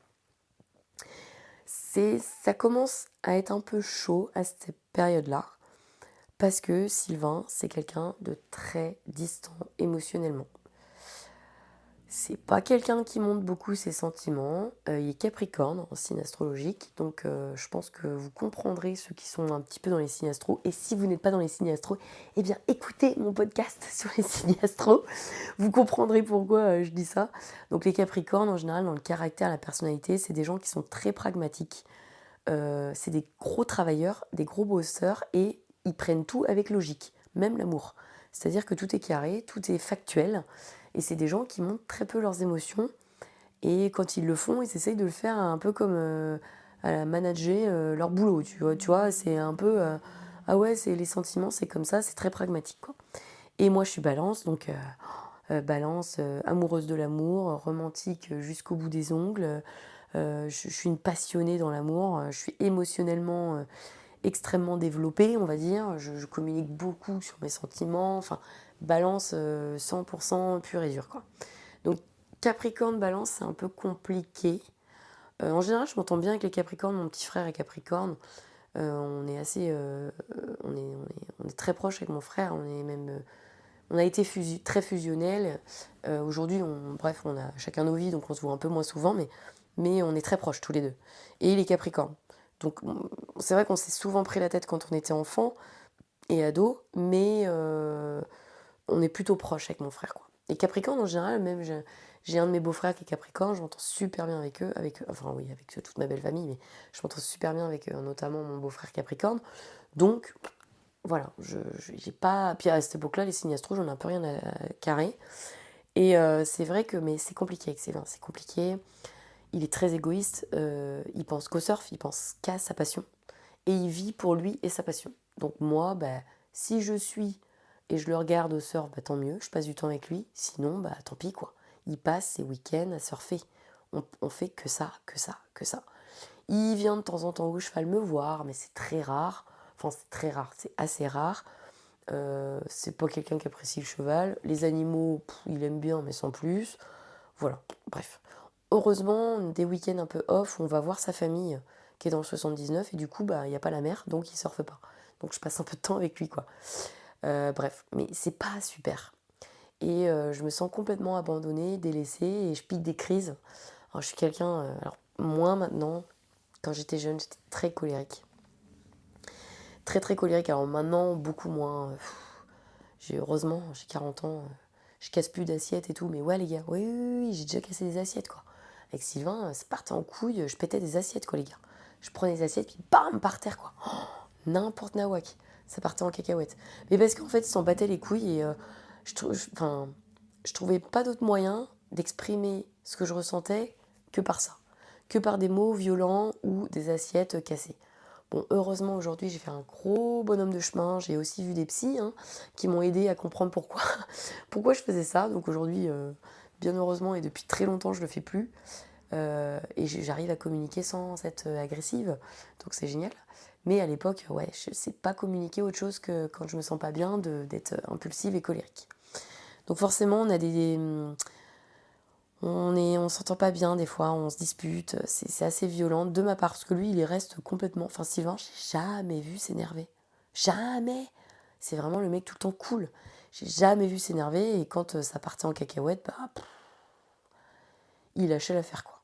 Ça commence à être un peu chaud à cette période-là, parce que Sylvain, c'est quelqu'un de très distant émotionnellement. C'est pas quelqu'un qui montre beaucoup ses sentiments. Il est Capricorne en signe astrologique, donc je pense que vous comprendrez ceux qui sont un petit peu dans les signes astro. Et si vous n'êtes pas dans les signes astro, eh bien écoutez mon podcast sur les signes astro. Vous comprendrez pourquoi je dis ça. Donc les Capricornes, en général, dans le caractère, la personnalité, c'est des gens qui sont très pragmatiques. C'est des gros travailleurs, des gros bosseurs, et ils prennent tout avec logique, même l'amour. C'est-à-dire que tout est carré, tout est factuel, et c'est des gens qui montrent très peu leurs émotions, et quand ils le font, ils essayent de le faire un peu comme à manager leur boulot, tu vois, c'est un peu, ah ouais, c'est les sentiments, c'est comme ça, c'est très pragmatique, quoi. Et moi, je suis balance, donc balance, amoureuse de l'amour, romantique jusqu'au bout des ongles. Je suis une passionnée dans l'amour, je suis émotionnellement extrêmement développée, on va dire. Je communique beaucoup sur mes sentiments, enfin, balance 100% pur et dur, quoi. Donc, Capricorne, balance, c'est un peu compliqué. En général, je m'entends bien avec les Capricornes, mon petit frère est Capricorne. On est assez. On est très proches avec mon frère, on est même. On a été très fusionnels. Aujourd'hui, bref, on a chacun nos vies, donc on se voit un peu moins souvent, mais on est très proches tous les deux. Et il est Capricorne. Donc c'est vrai qu'on s'est souvent pris la tête quand on était enfant et ado, mais on est plutôt proches avec mon frère, quoi. Et Capricorne, en général, même j'ai un de mes beaux-frères qui est Capricorne, je m'entends super bien avec eux, enfin oui, avec toute ma belle famille, mais je m'entends super bien avec notamment mon beau-frère Capricorne. Donc voilà, j'ai pas. Puis à cette époque-là, les signes astro, j'en ai un peu rien à carrer. Et c'est vrai que, mais c'est compliqué avec Sylvain, c'est compliqué. Il est très égoïste, il pense qu'au surf, il pense qu'à sa passion. Et il vit pour lui et sa passion. Donc moi, si je suis et je le regarde au surf, tant mieux, je passe du temps avec lui. Sinon, tant pis, quoi. Il passe ses week-ends à surfer. On fait que ça, que ça, que ça. Il vient de temps en temps au cheval me voir, mais c'est très rare. Enfin, c'est très rare, c'est assez rare. C'est pas quelqu'un qui apprécie le cheval. Les animaux, il aime bien, mais sans plus. Voilà, bref. Heureusement, des week-ends un peu off, on va voir sa famille qui est dans le 79, et du coup, il n'y a pas la mer, donc il surfe pas. Donc je passe un peu de temps avec lui, quoi. Bref, mais c'est pas super. Et je me sens complètement abandonnée, délaissée, et je pique des crises. Alors je suis quelqu'un, alors moins maintenant, quand j'étais jeune, j'étais très colérique. Très très colérique, alors maintenant, beaucoup moins. Heureusement, j'ai 40 ans, je casse plus d'assiettes et tout, mais ouais les gars, oui, j'ai déjà cassé des assiettes, quoi. Avec Sylvain, ça partait en couille, je pétais des assiettes, quoi les gars. Je prenais des assiettes, puis bam, par terre, quoi. Oh, n'importe nawak, ça partait en cacahuète. Mais parce qu'en fait, ils s'en battaient les couilles, et je trouvais pas d'autre moyen d'exprimer ce que je ressentais que par ça. Que par des mots violents ou des assiettes cassées. Bon, heureusement, aujourd'hui, j'ai fait un gros bonhomme de chemin. J'ai aussi vu des psys, qui m'ont aidé à comprendre pourquoi je faisais ça. Donc aujourd'hui, bien heureusement, et depuis très longtemps, je le fais plus. Et j'arrive à communiquer sans être agressive. Donc c'est génial. Mais à l'époque, ouais, je sais pas communiquer autre chose que quand je me sens pas bien, d'être impulsive et colérique. Donc forcément, on s'entend pas bien des fois, on se dispute, c'est assez violent de ma part, parce que lui, il reste complètement... Enfin, Sylvain, j'ai jamais vu s'énerver. Jamais. C'est vraiment le mec tout le temps cool. J'ai jamais vu s'énerver, et quand ça partait en cacahuète, il lâchait l'affaire, quoi.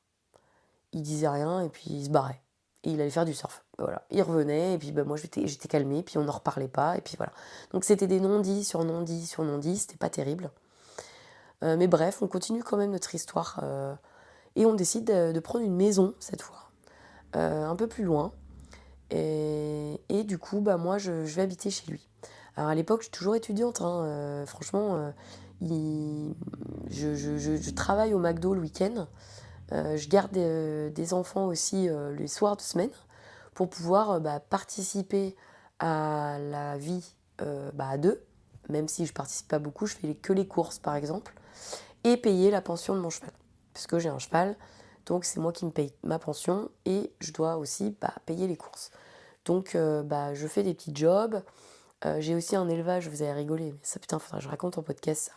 Il disait rien, et puis il se barrait. Et il allait faire du surf. Voilà. Il revenait, et puis moi, j'étais calmée, puis on n'en reparlait pas, et puis voilà. Donc c'était des non-dits sur non-dits sur non-dits, c'était pas terrible. Mais bref, on continue quand même notre histoire... Et on décide de prendre une maison cette fois, un peu plus loin. Et du coup, moi, je vais habiter chez lui. Alors à l'époque, je suis toujours étudiante, franchement, je travaille au McDo le week-end. Je garde des enfants aussi les soirs de semaine pour pouvoir participer à la vie à deux. Même si je participe pas beaucoup, je fais que les courses par exemple. Et payer la pension de mon cheval. Parce que j'ai un cheval, donc c'est moi qui me paye ma pension et je dois aussi payer les courses. Donc je fais des petits jobs. J'ai aussi un élevage, vous allez rigoler, mais ça putain, faudrait que je raconte en podcast ça.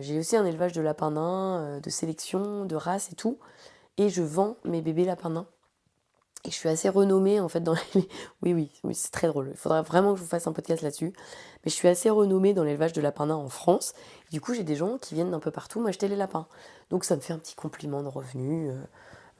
J'ai aussi un élevage de lapins nains, de sélection, de race et tout. Et je vends mes bébés lapins nains. Et je suis assez renommée en fait dans les... Oui, c'est très drôle. Il faudra vraiment que je vous fasse un podcast là-dessus. Mais je suis assez renommée dans l'élevage de lapins nains en France. Du coup, j'ai des gens qui viennent d'un peu partout m'acheter les lapins. Donc ça me fait un petit complément de revenus.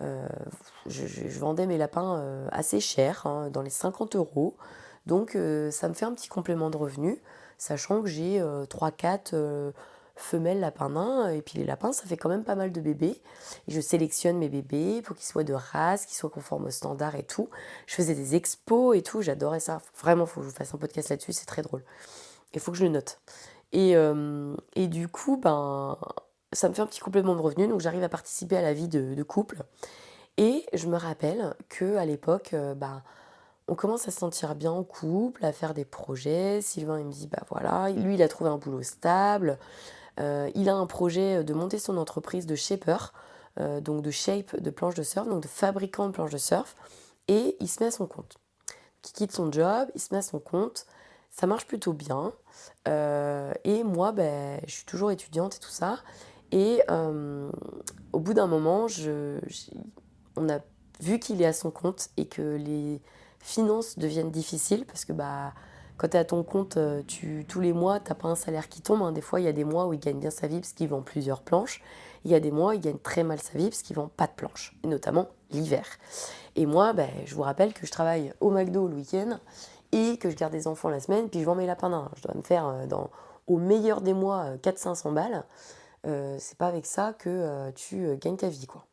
Je vendais mes lapins assez cher, dans les 50 euros. Donc ça me fait un petit complément de revenus, sachant que j'ai 3-4 femelles lapins nains. Et puis les lapins, ça fait quand même pas mal de bébés. Et je sélectionne mes bébés pour qu'ils soient de race, qu'ils soient conformes aux standards et tout. Je faisais des expos et tout, j'adorais ça. Vraiment, il faut que je vous fasse un podcast là-dessus, c'est très drôle. Il faut que je le note. Et du coup, ça me fait un petit complément de revenus, donc j'arrive à participer à la vie de couple. Et je me rappelle qu'à l'époque, on commence à se sentir bien en couple, à faire des projets. Sylvain, il me dit, voilà, lui, il a trouvé un boulot stable. Il a un projet de monter son entreprise de shaper, donc de shape de planches de surf, donc de fabricant de planches de surf. Et il se met à son compte. Il quitte son job, il se met à son compte. Ça marche plutôt bien. Et moi, je suis toujours étudiante et tout ça. Et au bout d'un moment, on a vu qu'il est à son compte et que les finances deviennent difficiles parce que quand tu es à ton compte, tous les mois, tu n'as pas un salaire qui tombe. Des fois, il y a des mois où il gagne bien sa vie parce qu'il vend plusieurs planches. Il y a des mois où il gagne très mal sa vie parce qu'il vend pas de planches, et notamment l'hiver. Et moi, je vous rappelle que je travaille au McDo le week-end et que je garde des enfants la semaine, puis je vends mes lapins nains. Je dois me faire, au meilleur des mois, 400-500 balles. C'est pas avec ça que tu gagnes ta vie, quoi.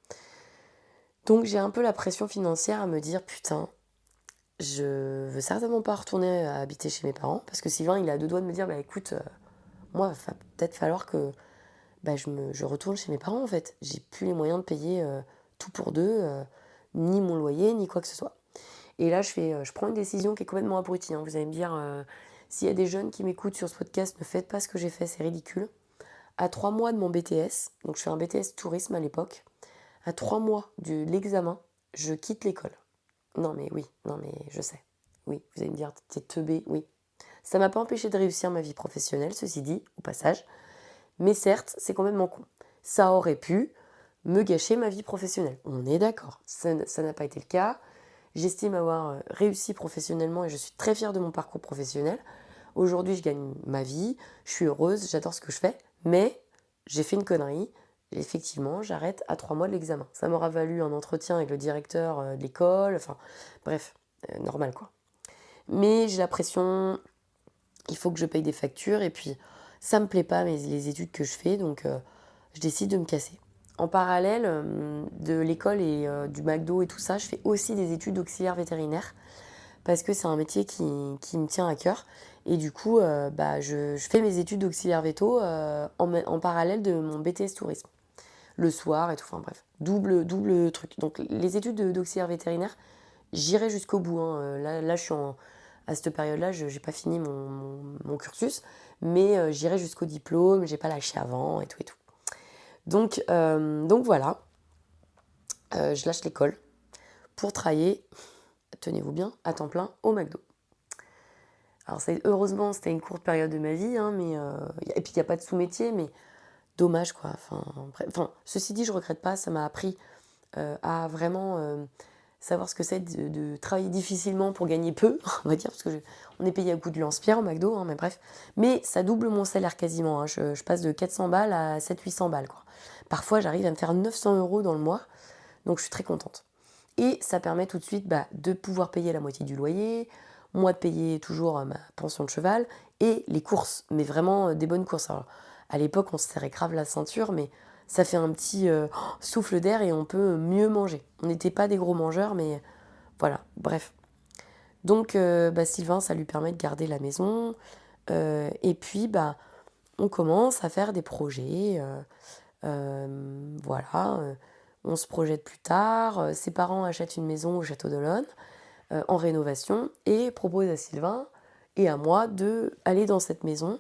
Donc j'ai un peu la pression financière à me dire, putain, je veux certainement pas retourner habiter chez mes parents, parce que Sylvain, il a deux doigts de me dire, écoute, moi, il va peut-être falloir que je retourne chez mes parents, en fait. J'ai plus les moyens de payer tout pour deux, ni mon loyer, ni quoi que ce soit. Et là, je prends une décision qui est complètement abrutie. Vous allez me dire, s'il y a des jeunes qui m'écoutent sur ce podcast, ne faites pas ce que j'ai fait, c'est ridicule. À 3 mois de mon BTS, donc je fais un BTS tourisme à l'époque, à 3 mois de l'examen, je quitte l'école. Non mais oui, non mais je sais. Oui, vous allez me dire, t'es teubé, oui. Ça m'a pas empêché de réussir ma vie professionnelle, ceci dit, au passage. Mais certes, c'est complètement con. Ça aurait pu me gâcher ma vie professionnelle. On est d'accord. Ça n'a pas été le cas. J'estime avoir réussi professionnellement et je suis très fière de mon parcours professionnel. Aujourd'hui, je gagne ma vie, je suis heureuse, j'adore ce que je fais, mais j'ai fait une connerie. Effectivement, j'arrête à 3 mois de l'examen. Ça m'aura valu un entretien avec le directeur de l'école, enfin, bref, normal quoi. Mais j'ai la pression, il faut que je paye des factures, et puis ça me plaît pas les études que je fais, donc je décide de me casser. En parallèle de l'école et du McDo et tout ça, je fais aussi des études d'auxiliaire vétérinaire parce que c'est un métier qui me tient à cœur. Et du coup, je fais mes études d'auxiliaire veto en parallèle de mon BTS tourisme. Le soir et tout, enfin bref, double truc. Donc les études d'auxiliaire vétérinaire, j'irai jusqu'au bout. Hein. Là, je suis à cette période-là, je n'ai pas fini mon cursus, mais j'irai jusqu'au diplôme, j'ai pas lâché avant et tout et tout. Donc voilà, je lâche l'école pour travailler, tenez-vous bien, à temps plein au McDo. Alors heureusement, c'était une courte période de ma vie, hein, et puis il n'y a pas de sous-métier, mais dommage quoi. Enfin, ceci dit, je ne regrette pas, ça m'a appris à vraiment savoir ce que c'est de travailler difficilement pour gagner peu, on va dire, parce on est payé à coup de lance-pierre au McDo, hein, mais bref. Mais ça double mon salaire quasiment, hein. Je passe de 400 balles à 700-800 balles, quoi. Parfois, j'arrive à me faire 900 € dans le mois, donc je suis très contente. Et ça permet tout de suite de pouvoir payer la moitié du loyer, moi de payer toujours ma pension de cheval, et les courses, mais vraiment des bonnes courses. Alors, à l'époque, on se serrait grave la ceinture, mais ça fait un petit souffle d'air et on peut mieux manger. On n'était pas des gros mangeurs, mais voilà, bref. Donc Sylvain, ça lui permet de garder la maison. Et puis, on commence à faire des projets. Voilà, on se projette plus tard. Ses parents achètent une maison au Château d'Olonne en rénovation et proposent à Sylvain et à moi d'aller dans cette maison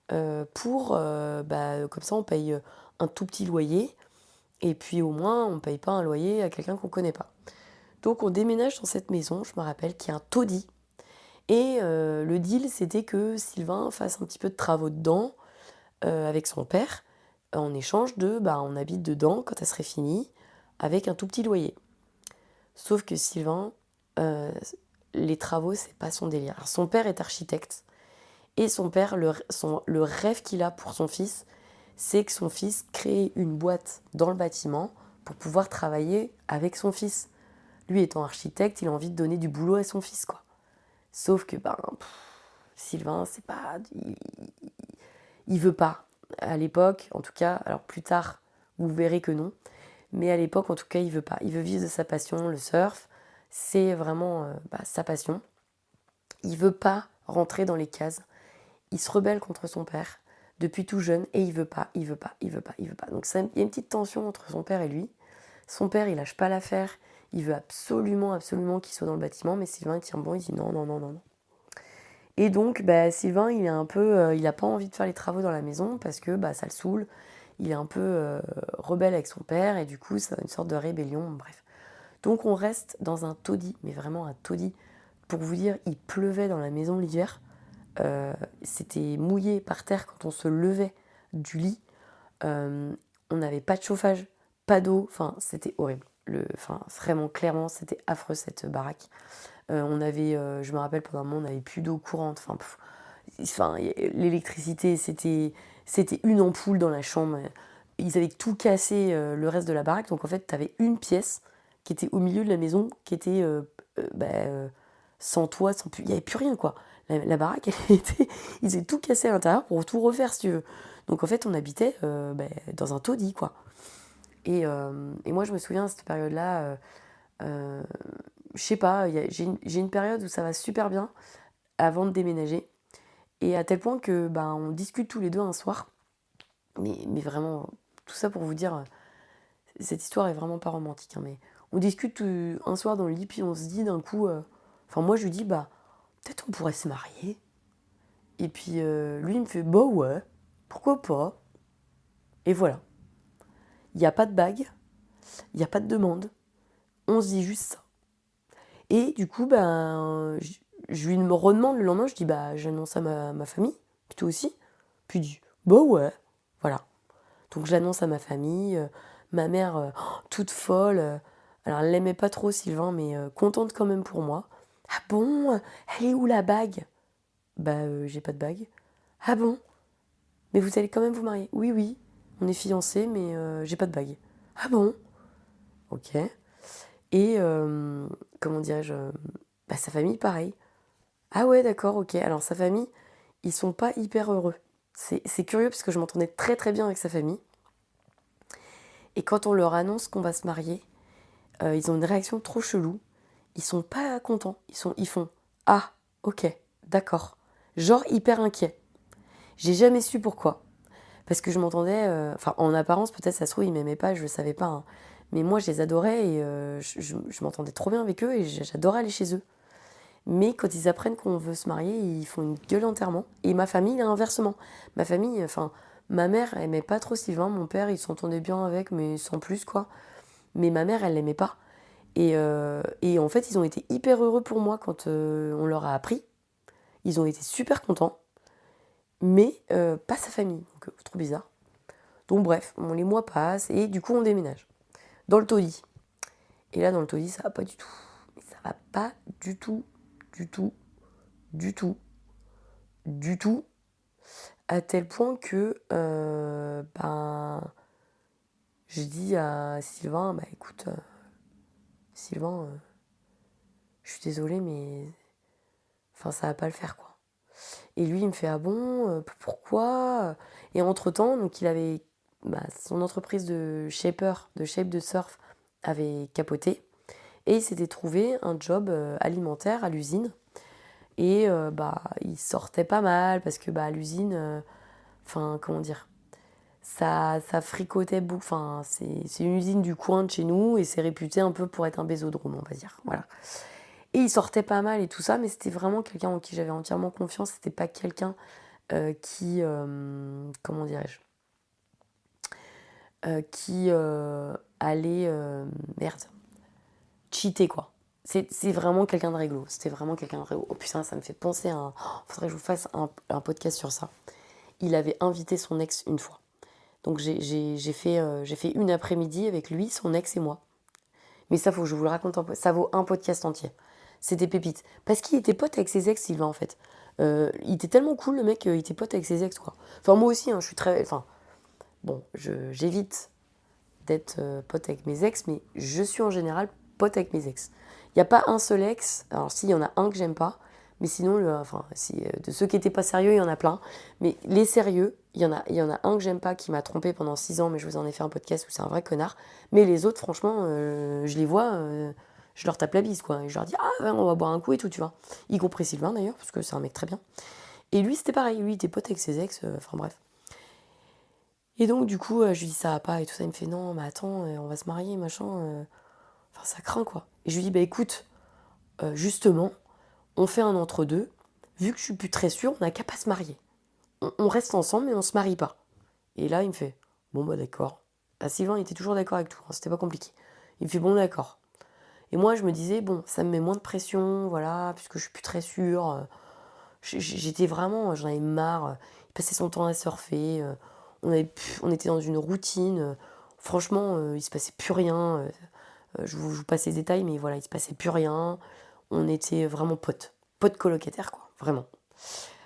comme ça on paye un tout petit loyer et puis au moins on ne paye pas un loyer à quelqu'un qu'on ne connaît pas. Donc on déménage dans cette maison, je me rappelle, qui est un taudis. Et le deal, c'était que Sylvain fasse un petit peu de travaux dedans avec son père, en échange on habite dedans quand elle serait finie, avec un tout petit loyer. Sauf que Sylvain, les travaux, c'est pas son délire. Alors, son père est architecte, et son père, le rêve qu'il a pour son fils, c'est que son fils crée une boîte dans le bâtiment pour pouvoir travailler avec son fils. Lui étant architecte, il a envie de donner du boulot à son fils, quoi. Sauf que, Sylvain, c'est pas... Il veut pas. À l'époque, en tout cas, alors plus tard, vous verrez que non, mais à l'époque, en tout cas, il veut pas. Il veut vivre de sa passion, le surf. C'est vraiment sa passion. Il veut pas rentrer dans les cases. Il se rebelle contre son père depuis tout jeune et il veut pas. Donc il y a une petite tension entre son père et lui. Son père, il lâche pas l'affaire. Il veut absolument qu'il soit dans le bâtiment, mais Sylvain, il tient bon, il dit non, non, non, non, non. Et donc, Sylvain, il est un peu, il a pas envie de faire les travaux dans la maison parce que ça le saoule. Il est un peu rebelle avec son père et du coup, c'est une sorte de rébellion, bref. Donc on reste dans un taudis, mais vraiment un taudis. Pour vous dire, il pleuvait dans la maison l'hiver. C'était mouillé par terre quand on se levait du lit. On n'avait pas de chauffage, pas d'eau, enfin c'était horrible. Vraiment clairement, c'était affreux cette baraque. Je me rappelle pendant un moment, on n'avait plus d'eau courante. L'électricité, c'était une ampoule dans la chambre. Ils avaient tout cassé le reste de la baraque, donc en fait, tu avais une pièce qui était au milieu de la maison, qui était sans toit, il n'y avait plus rien, quoi. La baraque, ils avaient tout cassé à l'intérieur pour tout refaire, si tu veux. Donc en fait, on habitait dans un taudis, quoi. Et moi, je me souviens à cette période-là, je sais pas, j'ai une période où ça va super bien avant de déménager. Et à tel point que on discute tous les deux un soir. Mais vraiment, tout ça pour vous dire, cette histoire est vraiment pas romantique, hein, mais on discute un soir dans le lit, puis on se dit d'un coup, moi je lui dis, peut-être on pourrait se marier. Et puis lui il me fait, ouais, pourquoi pas. Et voilà. Il n'y a pas de bague, il n'y a pas de demande, on se dit juste ça. Et du coup, je lui me redemande le lendemain, je dis, bah, j'annonce à ma famille, puis toi aussi. Puis il dit, bah ouais, voilà. Donc je l'annonce à ma famille, ma mère, toute folle, alors elle l'aimait pas trop Sylvain, mais contente quand même pour moi. Ah bon, elle est où la bague? Bah, j'ai pas de bague. Ah bon? Mais vous allez quand même vous marier? Oui, oui, on est fiancés, mais j'ai pas de bague. Ah bon? Ok. Et comment dirais-je? Bah, sa famille, pareil. Ah ouais, d'accord, ok. Alors sa famille, ils sont pas hyper heureux. C'est curieux parce que je m'entendais très très bien avec sa famille. Et quand on leur annonce qu'on va se marier, ils ont une réaction trop chelou. Ils sont pas contents. Ils font ah, ok, d'accord. Genre hyper inquiets. J'ai jamais su pourquoi. Parce que je m'entendais, enfin en apparence peut-être ça se trouve ils m'aimaient pas, je le savais pas, hein. Mais moi je les adorais et je m'entendais trop bien avec eux et j'adorais aller chez eux. Mais quand ils apprennent qu'on veut se marier, ils font une gueule enterrement. Et ma famille, inversement. Ma famille, enfin, ma mère aimait pas trop Sylvain, mon père il s'entendait bien avec, mais sans plus quoi. Mais ma mère elle l'aimait pas. Et en fait ils ont été hyper heureux pour moi quand on leur a appris. Ils ont été super contents, mais pas sa famille, donc trop bizarre. Donc bref, bon, les mois passent et du coup on déménage dans le taudis. Et là dans le taudis ça va pas du tout. Mais ça va pas du tout, du tout, du tout, du tout, à tel point que ben je dis à Sylvain, bah écoute Sylvain, je suis désolée mais enfin ça va pas le faire quoi. Et lui il me fait ah bon, pourquoi? Et entre-temps donc il avait son entreprise de shape de surf avait capoté et il s'était trouvé un job alimentaire à l'usine. Et il sortait pas mal parce que à l'usine, enfin comment dire, ça fricotait beaucoup. Enfin, c'est une usine du coin de chez nous et c'est réputé un peu pour être un bésodrome, on va dire. Voilà. Et il sortait pas mal et tout ça, mais c'était vraiment quelqu'un en qui j'avais entièrement confiance. C'était pas quelqu'un qui, comment dirais-je, qui allait, merde, cheater quoi. C'est vraiment quelqu'un de réglo. C'était vraiment quelqu'un de réglo. Oh putain, ça me fait penser à un. Oh, faudrait que je vous fasse un podcast sur ça. Il avait invité son ex une fois. Donc j'ai fait une après-midi avec lui, son ex et moi. Mais ça, faut que je vous le raconte un peu. Ça vaut un podcast entier. C'était pépite. Parce qu'il était pote avec ses ex, Sylvain, en fait. Il était tellement cool, le mec, il était pote avec ses ex, quoi. Enfin, moi aussi, hein, je suis très. Enfin, bon, j'évite d'être pote avec mes ex, mais je suis en général pote avec mes ex. Il n'y a pas un seul ex, alors si, il y en a un que j'aime pas, mais sinon, de ceux qui n'étaient pas sérieux, il y en a plein. Mais les sérieux, il y en a un que j'aime pas qui m'a trompé pendant 6 ans, mais je vous en ai fait un podcast où c'est un vrai connard. Mais les autres, franchement, je les vois, je leur tape la bise, quoi. Et je leur dis, ah, ouais, on va boire un coup et tout, tu vois. Y compris Sylvain d'ailleurs, parce que c'est un mec très bien. Et lui, c'était pareil, lui, il était pote avec ses ex, enfin bref. Et donc, du coup, je lui dis ça va pas et tout ça. Il me fait non, mais attends, on va se marier, machin. Enfin, ça craint quoi. Et je lui dis bah écoute, justement, on fait un entre-deux. Vu que je suis plus très sûre, on n'a qu'à pas se marier. On reste ensemble, mais on se marie pas. Et là, il me fait bon, bah d'accord. Bah, Sylvain, il était toujours d'accord avec tout, hein, c'était pas compliqué. Il me fait bon, d'accord. Et moi, je me disais bon, ça me met moins de pression, voilà, puisque je suis plus très sûre. J'étais vraiment, j'en avais marre. Il passait son temps à surfer. On était dans une routine. Franchement, il se passait plus rien. Je vous passe les détails, mais voilà, il se passait plus rien. On était vraiment potes. Potes colocataires, quoi. Vraiment.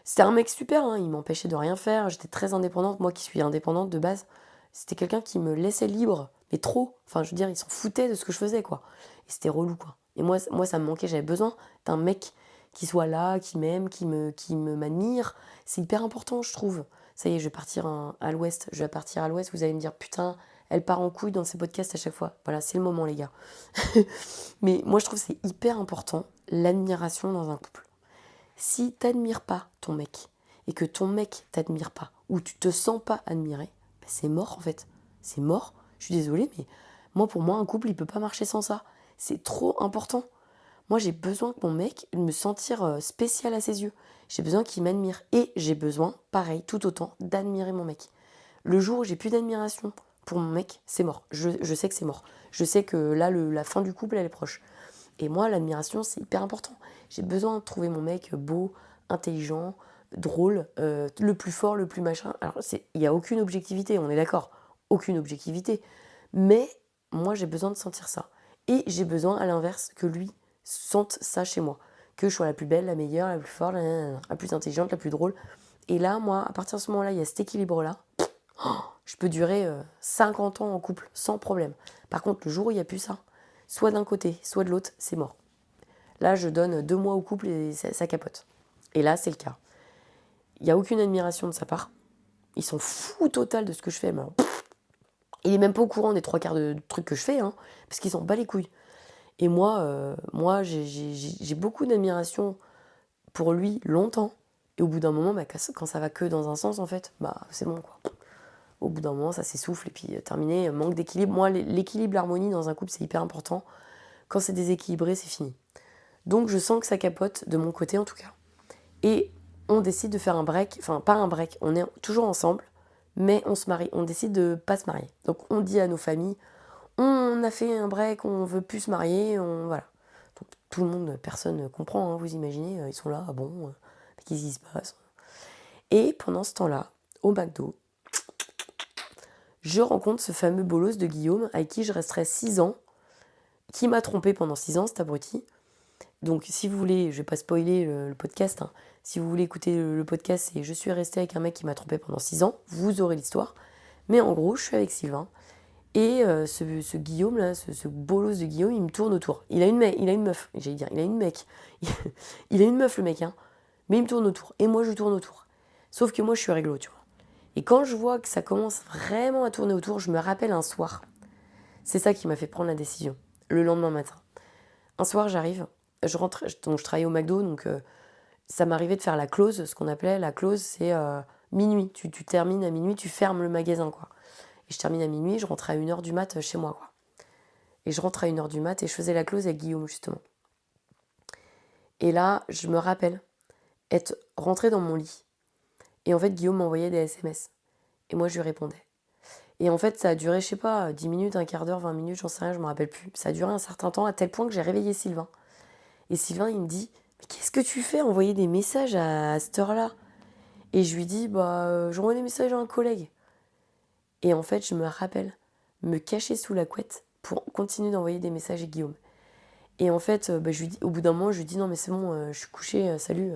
C'était un mec super, hein, il m'empêchait de rien faire. J'étais très indépendante. Moi qui suis indépendante de base, c'était quelqu'un qui me laissait libre. Mais trop. Enfin, je veux dire, il s'en foutait de ce que je faisais, quoi. Et c'était relou, quoi. Et moi, ça me manquait. J'avais besoin d'un mec qui soit là, qui m'aime, qui me m'admire. C'est hyper important, je trouve. Ça y est, je vais partir à l'ouest. Je vais partir à l'ouest. Vous allez me dire, putain, elle part en couille dans ses podcasts à chaque fois. Voilà, c'est le moment, les gars. Mais moi, je trouve que c'est hyper important, l'admiration dans un couple. Si t'admires pas ton mec, et que ton mec t'admire pas, ou tu te sens pas admiré, ben c'est mort en fait. C'est mort. Je suis désolée, mais pour moi, un couple, il peut pas marcher sans ça. C'est trop important. Moi, j'ai besoin que mon mec me sentir spécial à ses yeux. J'ai besoin qu'il m'admire. Et j'ai besoin, pareil, tout autant, d'admirer mon mec. Le jour où j'ai plus d'admiration pour mon mec, c'est mort. Je sais que c'est mort. Je sais que là, la fin du couple, elle est proche. Et moi, l'admiration, c'est hyper important. J'ai besoin de trouver mon mec beau, intelligent, drôle, le plus fort, le plus machin. Alors, il n'y a aucune objectivité, on est d'accord. Aucune objectivité. Mais moi, j'ai besoin de sentir ça. Et j'ai besoin, à l'inverse, que lui sente ça chez moi. Que je sois la plus belle, la meilleure, la plus forte, la plus intelligente, la plus drôle. Et là, moi, à partir de ce moment-là, il y a cet équilibre-là. Je peux durer 50 ans en couple, sans problème. Par contre, le jour où il n'y a plus ça, soit d'un côté, soit de l'autre, c'est mort. Là, je donne 2 mois au couple et ça capote. Et là, c'est le cas. Il n'y a aucune admiration de sa part. Ils sont fous total de ce que je fais. Mais il est même pas au courant des 3 quarts de trucs que je fais, hein, parce qu'ils s'en bat les couilles. Et moi j'ai beaucoup d'admiration pour lui longtemps. Et au bout d'un moment, quand ça va que dans un sens, en fait, c'est bon, quoi. Au bout d'un moment, ça s'essouffle et puis terminé, manque d'équilibre. Moi, l'équilibre, l'harmonie dans un couple, c'est hyper important. Quand c'est déséquilibré, c'est fini. Donc je sens que ça capote, de mon côté en tout cas. Et on décide de faire un break, enfin pas un break, on est toujours ensemble, mais on se marie, on décide de pas se marier. Donc on dit à nos familles, on a fait un break, on veut plus se marier, voilà. Donc tout le monde, personne ne comprend, hein, vous imaginez, ils sont là, ah bon, qu'est-ce qui se passe? Et pendant ce temps-là, au McDo, je rencontre ce fameux bolos de Guillaume, avec qui je resterai 6 ans, qui m'a trompé pendant 6 ans, cet abruti. Donc si vous voulez, je vais pas spoiler le podcast, hein. Si vous voulez écouter le podcast, c'est je suis restée avec un mec qui m'a trompé pendant 6 ans, vous aurez l'histoire. Mais en gros, je suis avec Sylvain, et ce Guillaume là, ce bolos de Guillaume, il me tourne autour. Il a une meuf, j'allais dire, il a une mec. Il a une meuf le mec, hein. Mais il me tourne autour, et moi je tourne autour. Sauf que moi je suis réglo, tu vois. Et quand je vois que ça commence vraiment à tourner autour, je me rappelle un soir. C'est ça qui m'a fait prendre la décision, le lendemain matin. Un soir, j'arrive, je rentre, donc je travaillais au McDo, donc ça m'arrivait de faire la close. Ce qu'on appelait la close, c'est minuit. Tu termines à minuit, tu fermes le magasin, quoi. Et je termine à minuit, je rentre à 1h du mat chez moi, quoi. Et je rentre à 1h du mat et je faisais la close avec Guillaume, justement. Et là, je me rappelle être rentrée dans mon lit. Et en fait, Guillaume m'envoyait des SMS. Et moi, je lui répondais. Et en fait, ça a duré, je sais pas, 10 minutes, un quart d'heure, 20 minutes, j'en sais rien, je me rappelle plus. Ça a duré un certain temps, à tel point que j'ai réveillé Sylvain. Et Sylvain, il me dit, mais qu'est-ce que tu fais, envoyer des messages à cette heure-là? Et je lui dis, j'envoie des messages à un collègue. Et en fait, je me rappelle me cacher sous la couette pour continuer d'envoyer des messages à Guillaume. Et en fait, je lui dis, au bout d'un moment, je lui dis, non mais c'est bon, je suis couchée, salut.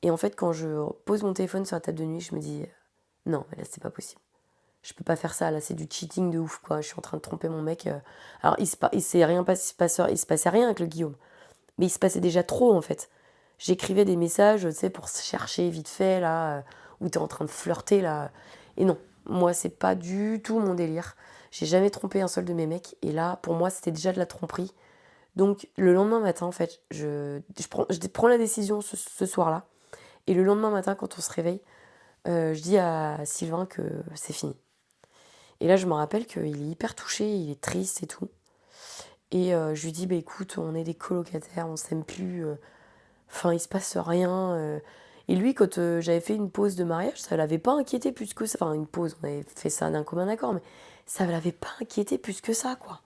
Et en fait, quand je pose mon téléphone sur la table de nuit, je me dis, non, mais là, c'est pas possible. Je peux pas faire ça, là, c'est du cheating de ouf, quoi. Je suis en train de tromper mon mec. Alors, il se passait rien avec le Guillaume. Mais il se passait déjà trop, en fait. J'écrivais des messages, tu sais, pour chercher vite fait, là, où t'es en train de flirter, là. Et non, moi, c'est pas du tout mon délire. J'ai jamais trompé un seul de mes mecs. Et là, pour moi, c'était déjà de la tromperie. Donc, le lendemain matin, en fait, je prends la décision ce soir-là. Et le lendemain matin, quand on se réveille, je dis à Sylvain que c'est fini. Et là, je me rappelle qu'il est hyper touché, il est triste et tout. Et je lui dis, écoute, on est des colocataires, on s'aime plus, il se passe rien. Et lui, quand j'avais fait une pause de mariage, ça l'avait pas inquiété plus que ça. Enfin, une pause, on avait fait ça d'un commun accord, mais ça l'avait pas inquiété plus que ça, quoi.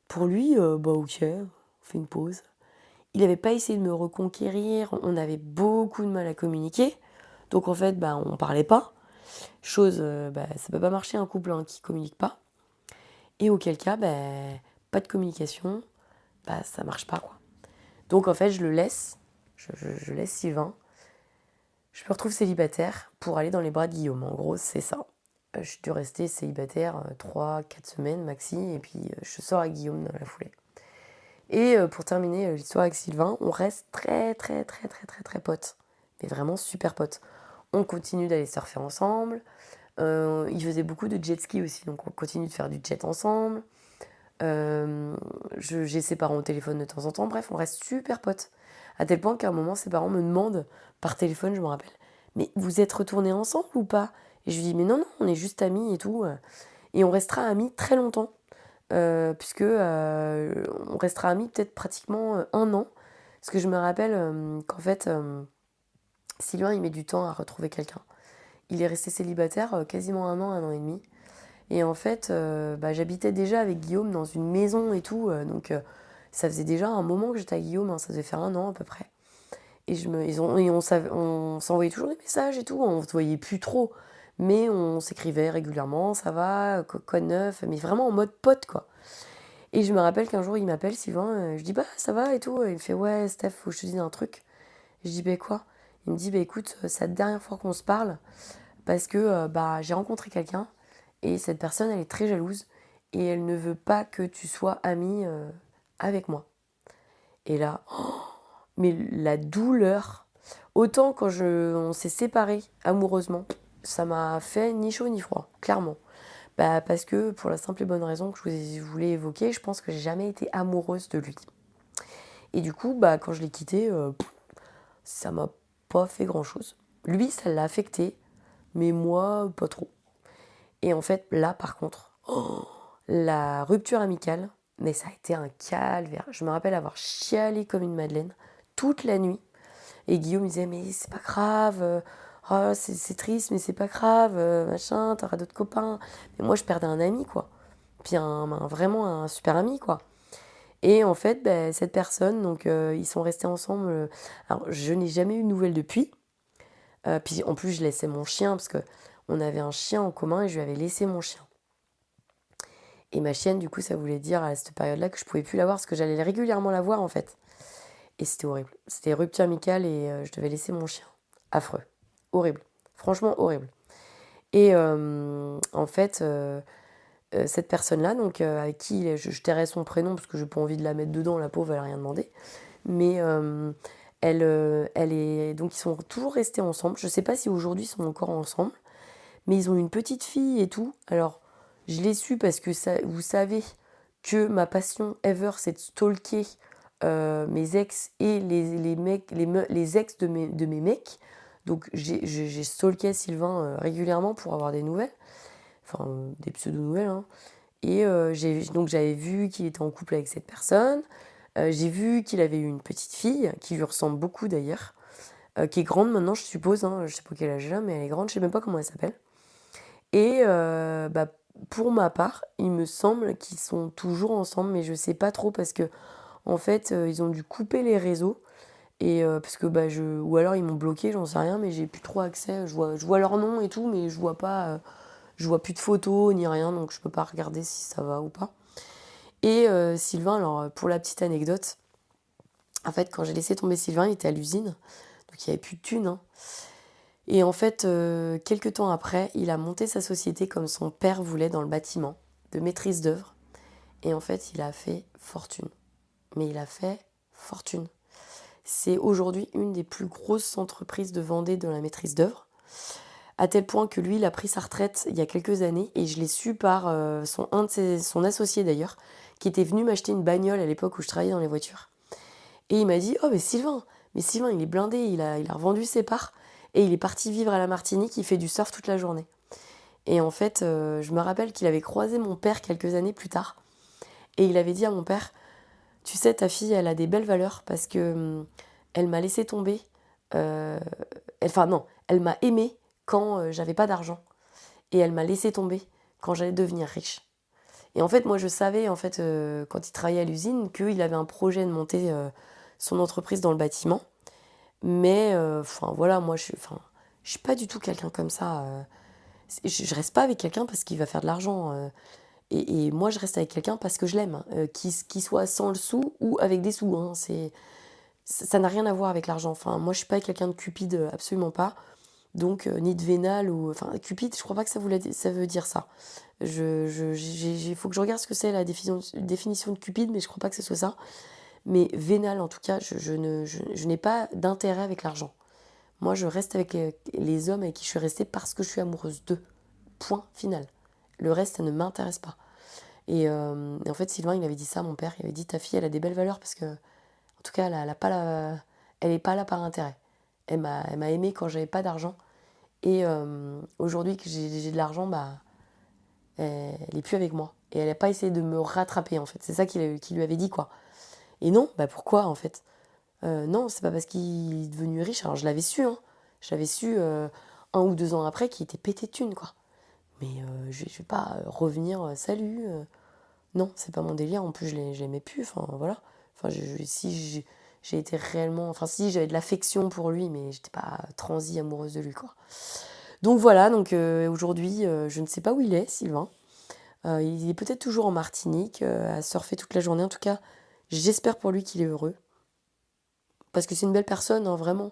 Pour lui, ok, on fait une pause. Il n'avait pas essayé de me reconquérir, on avait beaucoup de mal à communiquer. Donc en fait, on parlait pas. Chose, ça peut pas marcher un couple qui communique pas. Et auquel cas, pas de communication, ça marche pas, quoi. Donc en fait, je le laisse, je laisse Sylvain. Je me retrouve célibataire pour aller dans les bras de Guillaume. En gros, c'est ça. Je dû rester célibataire 3-4 semaines maxi, et puis je sors avec Guillaume dans la foulée. Et pour terminer l'histoire avec Sylvain, on reste très très très très très très potes. Mais vraiment super potes. On continue d'aller surfer ensemble. Il faisait beaucoup de jet ski aussi, donc on continue de faire du jet ensemble. J'ai ses parents au téléphone de temps en temps. Bref, on reste super potes. À tel point qu'à un moment, ses parents me demandent par téléphone, je me rappelle, mais vous êtes retournés ensemble ou pas? Et je lui dis, mais non, non, on est juste amis et tout. Et on restera amis très longtemps. Puisque on restera amis peut-être pratiquement 1 an. Parce que je me rappelle qu'en fait, Sylvain, il met du temps à retrouver quelqu'un. Il est resté célibataire quasiment 1 an et demi. Et en fait, j'habitais déjà avec Guillaume dans une maison et tout. Donc Ça faisait déjà un moment que j'étais à Guillaume, hein, ça devait faire 1 an à peu près. Et on s'envoyait toujours des messages et tout, on se voyait plus trop. Mais on s'écrivait régulièrement, ça va, quoi de neuf, mais vraiment en mode pote, quoi. Et je me rappelle qu'un jour, il m'appelle, Sylvain, je dis, bah, ça va et tout. Et il me fait, ouais, Steph, faut que je te dise un truc. Je dis, bah, quoi? Il me dit, bah, écoute, c'est la dernière fois qu'on se parle, parce que bah, j'ai rencontré quelqu'un, et cette personne, elle est très jalouse, et elle ne veut pas que tu sois amie avec moi. Et là, mais la douleur, autant quand on s'est séparés amoureusement, ça m'a fait ni chaud ni froid, clairement. Bah, parce que pour la simple et bonne raison que je voulais évoquer, je pense que j'ai jamais été amoureuse de lui. Et du coup, bah, quand je l'ai quitté, ça m'a pas fait grand-chose. Lui, ça l'a affecté, mais moi, pas trop. Et en fait, là, par contre, la rupture amicale, mais ça a été un calvaire. Je me rappelle avoir chialé comme une madeleine toute la nuit. Et Guillaume me disait, mais c'est pas grave, oh, c'est triste, mais c'est pas grave, machin, t'auras d'autres copains. Mais moi, je perdais un ami, quoi. Puis vraiment un super ami, quoi. Et en fait, ben, cette personne, donc ils sont restés ensemble. Alors, je n'ai jamais eu de nouvelles depuis. Puis en plus, je laissais mon chien, parce que on avait un chien en commun et je lui avais laissé mon chien. Et ma chienne, du coup, ça voulait dire à cette période-là que je pouvais plus la voir, parce que j'allais régulièrement la voir, en fait. Et c'était horrible. C'était rupture amicale et je devais laisser mon chien. Affreux. Horrible. Franchement, horrible. Et en fait, cette personne-là, donc avec qui je tairai son prénom parce que j'ai pas envie de la mettre dedans, la pauvre, elle a rien demandé. Mais elle est. Donc ils sont toujours restés ensemble. Je sais pas si aujourd'hui ils sont encore ensemble. Mais ils ont une petite fille et tout. Alors, je l'ai su parce que ça, vous savez que ma passion ever, c'est de stalker mes ex et les mecs, les ex de mes mecs. Donc, j'ai stalké Sylvain régulièrement pour avoir des nouvelles. Enfin, des pseudo-nouvelles, hein. Et donc, j'avais vu qu'il était en couple avec cette personne. J'ai vu qu'il avait eu une petite fille, qui lui ressemble beaucoup d'ailleurs, qui est grande maintenant, je suppose, hein. Je sais pas quel âge elle a, mais elle est grande, je sais même pas comment elle s'appelle. Et bah, pour ma part, il me semble qu'ils sont toujours ensemble, mais je sais pas trop parce que en fait, ils ont dû couper les réseaux et parce que bah ou alors ils m'ont bloqué, j'en sais rien, mais j'ai plus trop accès. Je vois leur nom et tout, mais je vois plus de photos ni rien, donc je peux pas regarder si ça va ou pas. Et Sylvain, alors pour la petite anecdote, en fait, quand j'ai laissé tomber Sylvain, il était à l'usine, donc il y avait plus de thunes, hein. Et en fait, quelques temps après, il a monté sa société comme son père voulait dans le bâtiment, de maîtrise d'œuvre. Et en fait, il a fait fortune. Mais il a fait fortune. C'est aujourd'hui une des plus grosses entreprises de Vendée de la maîtrise d'œuvre. À tel point que lui, il a pris sa retraite il y a quelques années. Et je l'ai su par son associé d'ailleurs, qui était venu m'acheter une bagnole à l'époque où je travaillais dans les voitures. Et il m'a dit, oh mais Sylvain il est blindé, il a revendu ses parts. Et il est parti vivre à la Martinique, il fait du surf toute la journée. Et en fait, je me rappelle qu'il avait croisé mon père quelques années plus tard. Et il avait dit à mon père, tu sais, ta fille, elle a des belles valeurs parce que elle m'a laissé tomber. Enfin non, elle m'a aimé quand j'avais pas d'argent. Et elle m'a laissé tomber quand j'allais devenir riche. Et en fait, moi, je savais, en fait, quand il travaillait à l'usine, qu'il avait un projet de monter son entreprise dans le bâtiment. Mais, enfin, voilà, moi, je suis pas du tout quelqu'un comme ça. Je reste pas avec quelqu'un parce qu'il va faire de l'argent. Et moi, je reste avec quelqu'un parce que je l'aime, hein, qu'il soit sans le sou ou avec des sous, hein. Ça n'a rien à voir avec l'argent. Enfin, moi, je suis pas quelqu'un de cupide, absolument pas. Donc, ni de vénal ou... Enfin, cupide, je crois pas que ça veut dire ça. Faut que je regarde ce que c'est la définition de cupide, mais je crois pas que ce soit ça. Mais vénal, en tout cas, je n'ai pas d'intérêt avec l'argent. Moi, je reste avec les hommes avec qui je suis restée parce que je suis amoureuse d'eux. Point final. Le reste, ça ne m'intéresse pas. Et en fait, Sylvain, il avait dit ça à mon père. Il avait dit, ta fille, elle a des belles valeurs parce que, en tout cas, elle est pas là par intérêt. Elle m'a aimée quand j'avais pas d'argent. Et aujourd'hui que j'ai de l'argent, bah, elle est plus avec moi. Et elle n'a pas essayé de me rattraper, en fait. C'est ça qu'il lui avait dit, quoi. Et non, bah pourquoi, en fait? Non, c'est pas parce qu'il est devenu riche. Alors, je l'avais su, hein. Je l'avais su 1 ou 2 ans après qu'il était pété de thunes, quoi. Mais je vais pas revenir, salut. Non, c'est pas mon délire. En plus, je l'aimais plus. Enfin, voilà. Enfin, si j'ai été réellement... Enfin, si, j'avais de l'affection pour lui, mais j'étais pas transie amoureuse de lui, quoi. Donc voilà, donc aujourd'hui, je ne sais pas où il est, Sylvain. Il est peut-être toujours en Martinique, à surfer toute la journée. En tout cas, j'espère pour lui qu'il est heureux. Parce que c'est une belle personne, hein, vraiment.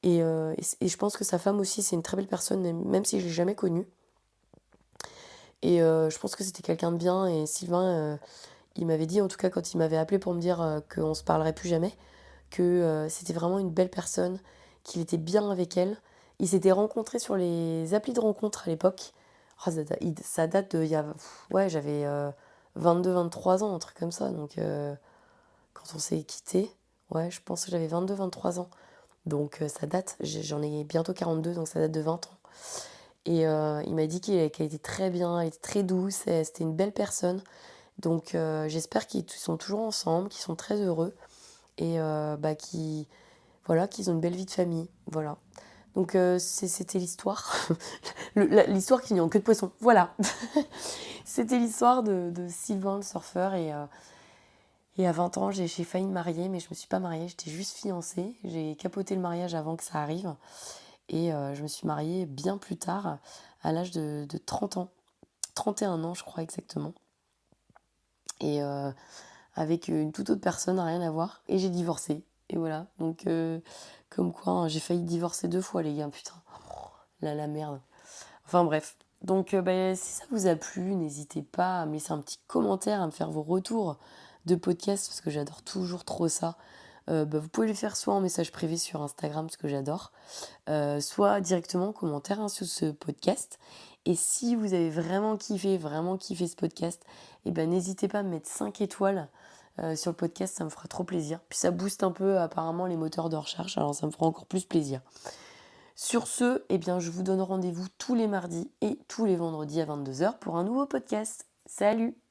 Et je pense que sa femme aussi, c'est une très belle personne, même si je ne l'ai jamais connue. Et je pense que c'était quelqu'un de bien. Et Sylvain, il m'avait dit, en tout cas quand il m'avait appelé pour me dire qu'on ne se parlerait plus jamais, que c'était vraiment une belle personne, qu'il était bien avec elle. Ils s'étaient rencontrés sur les applis de rencontre à l'époque. Oh, ça date de... Ouais, j'avais 22-23 ans, un truc comme ça. Donc quand on s'est quittés, ouais, je pense que j'avais 22-23 ans. Donc ça date, j'en ai bientôt 42, donc ça date de 20 ans. Et il m'a dit qu'elle était très bien, elle était très douce, c'était une belle personne. Donc j'espère qu'ils sont toujours ensemble, qu'ils sont très heureux et voilà, qu'ils ont une belle vie de famille. Voilà. Donc c'était l'histoire. L'histoire qui n'est en queue de poisson. Voilà. C'était l'histoire de Sylvain le surfeur et à 20 ans, j'ai failli me marier, mais je me suis pas mariée, j'étais juste fiancée. J'ai capoté le mariage avant que ça arrive. Et je me suis mariée bien plus tard, à l'âge de 30 ans. 31 ans, je crois exactement. Et avec une toute autre personne, rien à voir. Et j'ai divorcé. Et voilà. Donc, comme quoi, hein, j'ai failli divorcer 2 fois, les gars, putain. La merde. Enfin, bref. Donc, si ça vous a plu, n'hésitez pas à me laisser un petit commentaire, à me faire vos retours de podcast, parce que j'adore toujours trop ça. Vous pouvez le faire soit en message privé sur Instagram, ce que j'adore, soit directement en commentaire, hein, sous ce podcast. Et si vous avez vraiment kiffé ce podcast, n'hésitez pas à me mettre 5 étoiles sur le podcast, ça me fera trop plaisir. Puis ça booste un peu apparemment les moteurs de recherche, alors ça me fera encore plus plaisir. Sur ce, je vous donne rendez-vous tous les mardis et tous les vendredis à 22h pour un nouveau podcast. Salut!